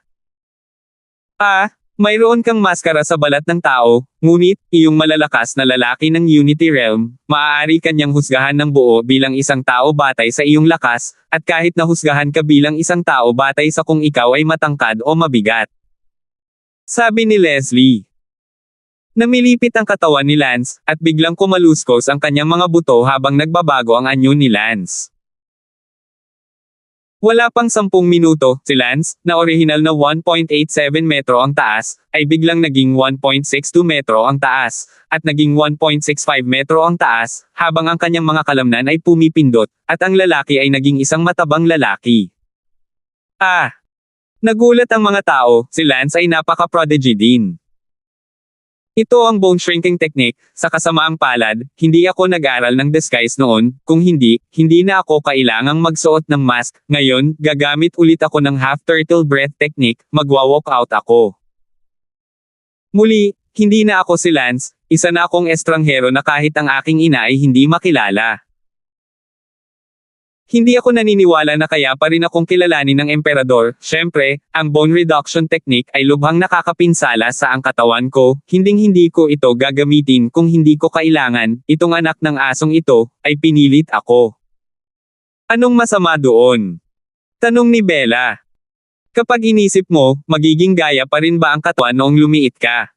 Mayroon kang maskara sa balat ng tao, ngunit, iyong malalakas na lalaki ng Unity Realm, maaari kanyang husgahan ng buo bilang isang tao batay sa iyong lakas, at kahit nahusgahan ka bilang isang tao batay sa kung ikaw ay matangkad o mabigat. Sabi ni Leslie. Namilipit ang katawan ni Lance, at biglang kumaluskos ang kanyang mga buto habang nagbabago ang anyo ni Lance. Wala pang 10 minuto, si Lance, na orihinal na 1.87 metro ang taas, ay biglang naging 1.62 metro ang taas, at naging 1.65 metro ang taas, habang ang kanyang mga kalamnan ay pumipindot, at ang lalaki ay naging isang matabang lalaki. Nagulat ang mga tao, si Lance ay napaka-prodigy din. Ito ang bone shrinking technique, sa kasamaang palad, hindi ako nag-aral ng disguise noon, kung hindi na ako kailangang magsuot ng mask, ngayon, gagamit ulit ako ng half turtle breath technique, magwa-walk out ako. Muli, hindi na ako si Lance, isa na akong estranghero na kahit ang aking ina ay hindi makilala. Hindi ako naniniwala na kaya pa rin akong kilalanin ng emperador, syempre, ang bone reduction technique ay lubhang nakakapinsala sa ang katawan ko, hinding-hindi ko ito gagamitin kung hindi ko kailangan, itong anak ng asong ito, ay pinilit ako. Anong masama doon? Tanong ni Bella. Kapag inisip mo, magiging gaya pa rin ba ang katawan noong lumiit ka?